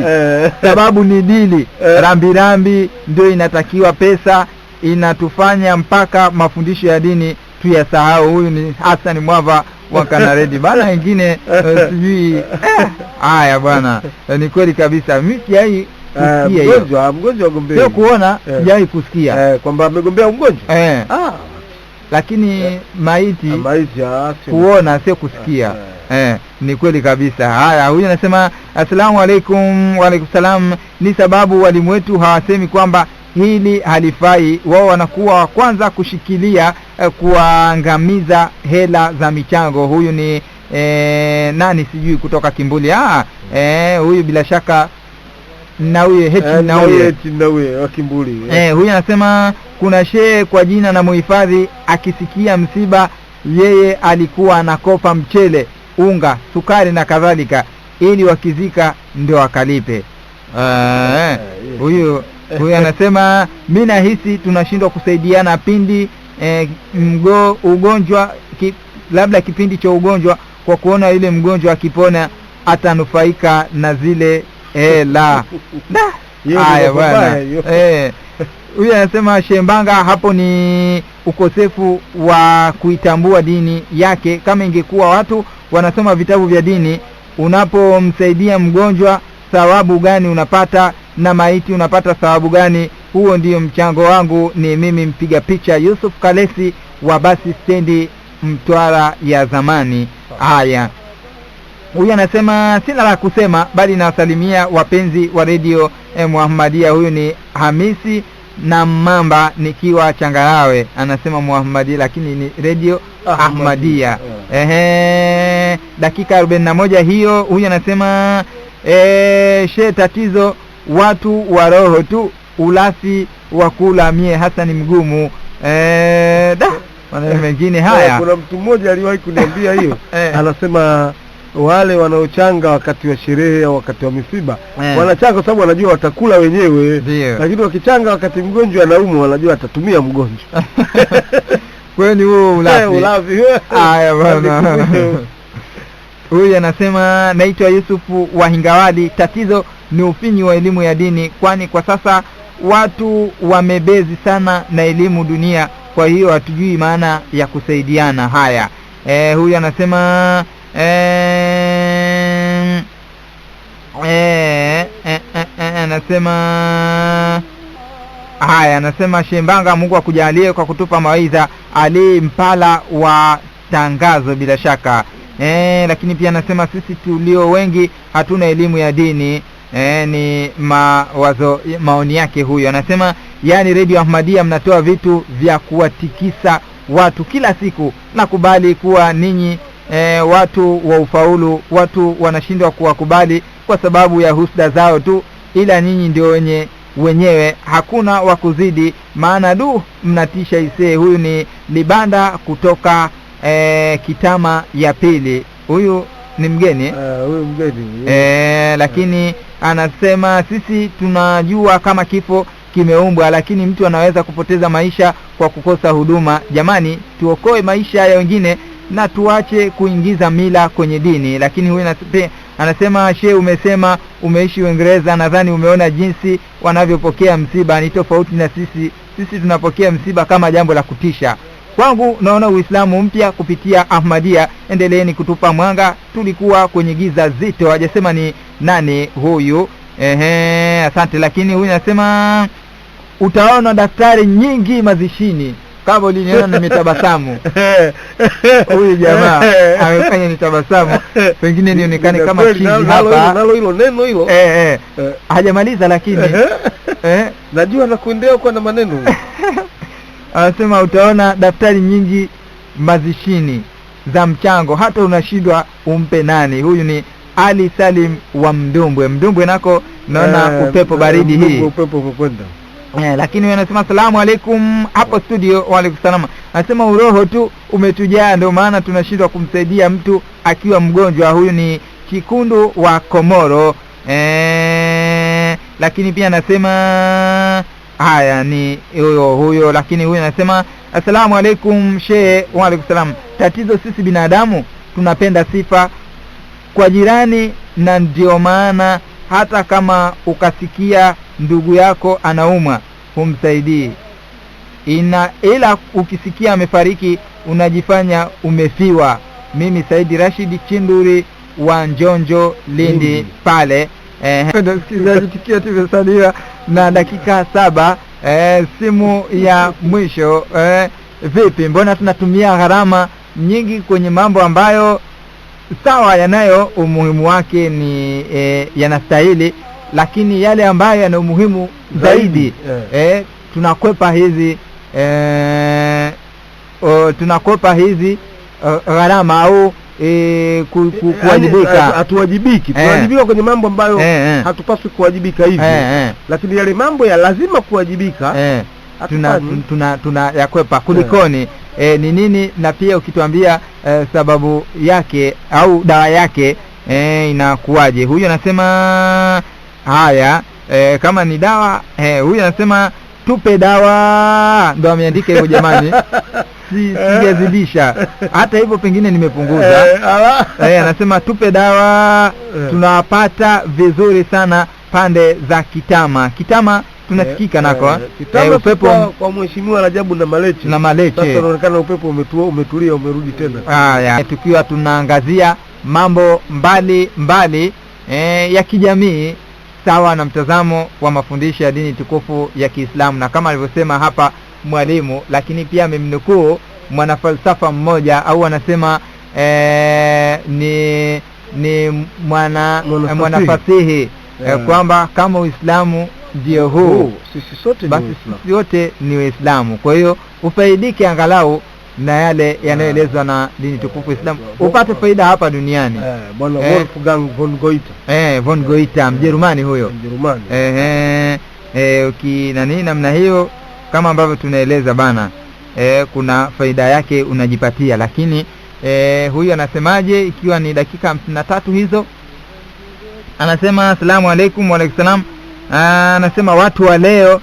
sababu ni dili. Rambirambi ndio inatakiwa, pesa inatufanya mpaka mafundisho ya dini tuyasahau. Huyu ni Hassan Mwava wa Kanaredi bana, wengine sijui. Haya bwana, ni kweli kabisa. Mimi sijai kusikia
mgonjwa agombea,
sio kuona, sijai kusikia
kwamba amegombea mgonjwa.
Lakini maiti kuona sio kusikia. Ni kweli kabisa. Haya, huyu anasema asalamu alaykum. Wa alaykum salam. Ni sababu walimu wetu hawasemi kwamba hili halifai, wao wanakuwa wa kwanza kushikilia kuangamiza hela za michango. Huyu ni nani sijui kutoka Kimbuli. Huyu bila shaka na huyu
na huyu wa Kimbuli.
Huyu anasema kuna shehe kwa jina na muhifadhi, akisikia msiba yeye alikuwa anakopa mchele, unga, sukari na kadhalika, ili wakizika ndio akalipe. Huyu anasema mimi nahisi tunashindwa kusaidiana pindi ugonjwa labda kipindi cha ugonjwa, kwa kuona yule mgonjwa akipona atanufaika na zile hela. Haya bwana. Huyu anasema Shembanga, hapo ni ukosefu wa kuitambua dini yake. Kama ingekuwa watu wanasoma vitabu vya dini, unapomsaidia mgonjwa thawabu gani unapata, na maiti unapata thawabu gani? Huo ndio mchango wangu. Ni mimi mpiga picha Yusuf Kalesi wa basi stendi Mtwara ya zamani. Haya, huyu anasema sina la kusema, bali nawasalimia wapenzi wa radio Muhammadia. Huyu ni Hamisi na Mamba nikiwa Changarawe. Anasema Muhammadi, lakini ni Radio Ahmadiyya. Dakika 41 hiyo. Huyu anasema she tatizo watu wa roho tu, ulasi wa kula mie hasa ni mgumu. Maneno mengine haya.
Kuna mtu mmoja aliwahi kuniambia hiyo. Anasema wale wanaochanga wakati wa sherehe au wakati wa misiba wanachanga kwa sababu wanajua watakula wenyewe, lakini wakichanga wakati mgonjwa anaumwa wanajua atatumia mgonjwa.
Kwani huo ulafi. Haya bwana. Huyu anasema naitwa Yusufu wa Hingawadi, tatizo ni ufinyu wa elimu ya dini, kwani kwa sasa watu wamebezi sana na elimu dunia, kwa hiyo hatujui maana ya kusaidiana. Haya, huyu anasema anasema Shembanga, Mungu akujalie kwa kutupa mawaidha. Ali Mpala wa Tangazo bila shaka. Lakini pia anasema sisi tulio wengi hatuna elimu ya dini. Ni maoni yake huyo. Anasema yani Radio Ahmadiyya mnatoa vitu vya kuwatikisa watu kila siku. Nakubali kuwa ninyi watu wa ufaulu, watu wanashindwa kuwakubali kwa sababu ya husda zao tu, ila ninyi ndio wenyewe hakuna wakuzidi, maana mnatisha isee. Huyu ni Libanda kutoka Kitama ya Pili. Huyu ni mgeni
huyu mgeni
lakini anasema sisi tunajua kama kifo kimeumbwa, lakini mtu anaweza kupoteza maisha kwa kukosa huduma. Jamani, tuokoe maisha ya wengine na tuache kuingiza mila kwenye dini. Lakini huyu anasema shehe, umesema umeishi Uingereza, nadhani umeona jinsi wanavyopokea msiba, ni tofauti na sisi tunapokea msiba kama jambo la kutisha. Kwangu naona Uislamu mpya kupitia Ahmadiyya, endeleeni kutupa mwanga, tulikuwa kwenye giza zito. Hajasema ni nani huyu. Asante. Lakini huyu anasema utaona daktari nyingi mazishini. Kama uliniona nimetabasamu. Huyu jamaa amefanya nitabasamu, pengine nionekane kama chizi hapa.
Nalo hilo neno hilo.
Hajamaliza lakini
najua nakuendea kwa na maneno.
Anasema utaona daftari nyingi mazishini za mchango, hata unashindwa umpe nani. Huyu ni Ali Salim wa Mdumbwe nako naona upepo baridi hii.
Upepo umekwenda.
Lakini wewe unasema asalamu alaikum hapo studio. Wa alaikum salaam. Anasema uroho tu umetujaa, ndio maana tunashindwa kumsaidia mtu akiwa mgonjwa. Huyu ni Kikundu wa Komoro. Lakini pia anasema haya ni huyo. Lakini huyu anasema asalamu alaikum shehe. Wa alaikum salaam. Tatizo sisi binadamu tunapenda sifa kwa jirani, na ndio maana hata kama ukasikia ndugu yako anaumwa humsaidii, ila ukisikia amefariki unajifanya umefiwa. Mimi Saidi Rashid Chinduri wa Njonjo Lindi pale. Msikilizaji, tukiwa tumesalia na dakika 7, simu ya mwisho. Vipi, mbona tunatumia gharama nyingi kwenye mambo ambayo sawa yanayo umuhimu wake, ni yanastahili, lakini yale ambayo yana umuhimu zaidi tunakwepa hizi gharama au kuwajibika.
Hatuwajibiki. Tunawajibika kwenye mambo ambayo hatupaswi kuwajibika hivi. Lakini yale mambo ya lazima kuwajibika
tuna yakwepa. Kulikoni? Ni nini? Na pia ukituambia sababu yake au dawa yake inakuwaje? Huyu anasema haya, kama ni dawa huyu anasema tupe dawa, ndio ameandika hivyo jamani. Sijazidisha. Hata hivyo pengine nimepunguza. Anasema tupe dawa, tunawapata vizuri sana pande za Kitama tunasikika nako.
Upepo kwa mheshimiwa Rajabu na Maleche. Sasa inaonekana upepo umetulia, umerudi tena.
Haya, tukiwa tunaangazia mambo mbali ya kijamii sawa na mtazamo wa mafundisho ya dini tukufu ya Kiislamu, na kama alivyosema hapa mwalimu, lakini pia amemnukuu mwanafalsafa mmoja, au anasema ni mwanafasihi kwamba kama Uislamu ndio huu.
Sisi sote
basi sisi wote ni Waislamu. Kwa hiyo ufaidike angalau na yale yanayoelezwa na dini tukufu Islam, upate faida hapa duniani.
Bwana Wolfgang von Goethe.
Von Goethe Mjerumani huyo.
Mjerumani.
Nani namna hiyo kama ambavyo tunaeleza bana. Kuna faida yake unajipatia, lakini huyu anasemaje ikiwa ni dakika 53 hizo? Anasema asalamu alaykum. Wa alaykum salam. Anasema watu wa leo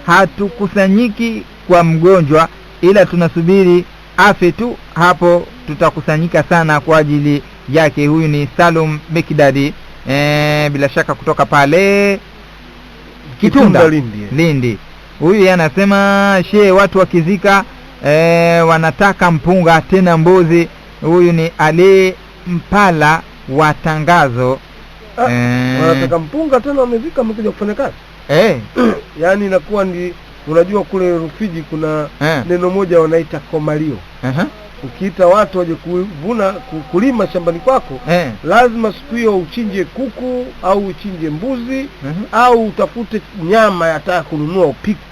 hatukusanyiki kwa mgonjwa, ila tunasubiri afe tu, hapo tutakusanyika sana kwa ajili yake. Huyu ni Salum Mekidadi, bila shaka kutoka pale Kitunda Lindi. Huyu anasema watu wakizika wanataka mpunga tena mbuzi. Huyu ni Ali Mpala wa Tangazo.
Wanataka mpunga tena wamezika, wamekuja kufanya kazi. Yaani inakuwa ni, unajua kule Rufiji kuna neno moja wanaita komalio. Ukiita watu waje kuvuna kulima shambani kwako, lazima siku hiyo uchinje kuku au uchinje mbuzi, au utafute nyama yataka kununua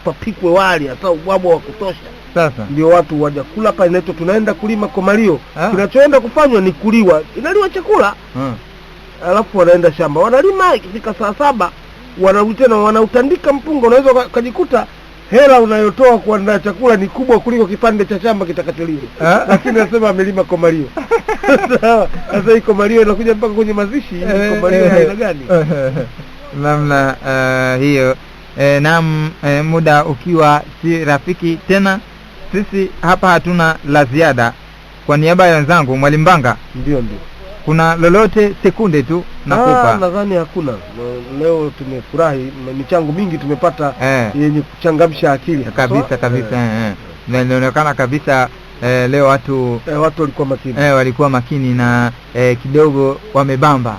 upikwe wali hata ubwabwa wa kutosha.
Sasa
ndio watu waje kula hapa. Inaitwa tunaenda kulima komalio. Kinachoenda kufanywa ni kuliwa, inaliwa chakula. Alafu wanaenda shamba wanalima, ikifika saa 7 wanarudi tena wanautandika mpunga. Unaweza ukajikuta hela unayotoa kuandaa chakula ni kubwa kuliko kipande cha shamba kitakacholiwa. Lakini nasema amelima komalio. Sasa hii komalio inakuja mpaka kwenye mazishi. Komalio haina gani?
Namna hiyo. Muda ukiwa si rafiki tena, sisi hapa hatuna la ziada. Kwa niaba ya wenzangu Mwalimu Mbanga,
ndio
kuna lolote sekunde tu nakupa?
Nadhani hakuna. Leo tumefurahi, michango mingi tumepata yenye kuchangamsha akili
kabisa. Na inaonekana kabisa leo watu
walikuwa makini
na kidogo wamebamba.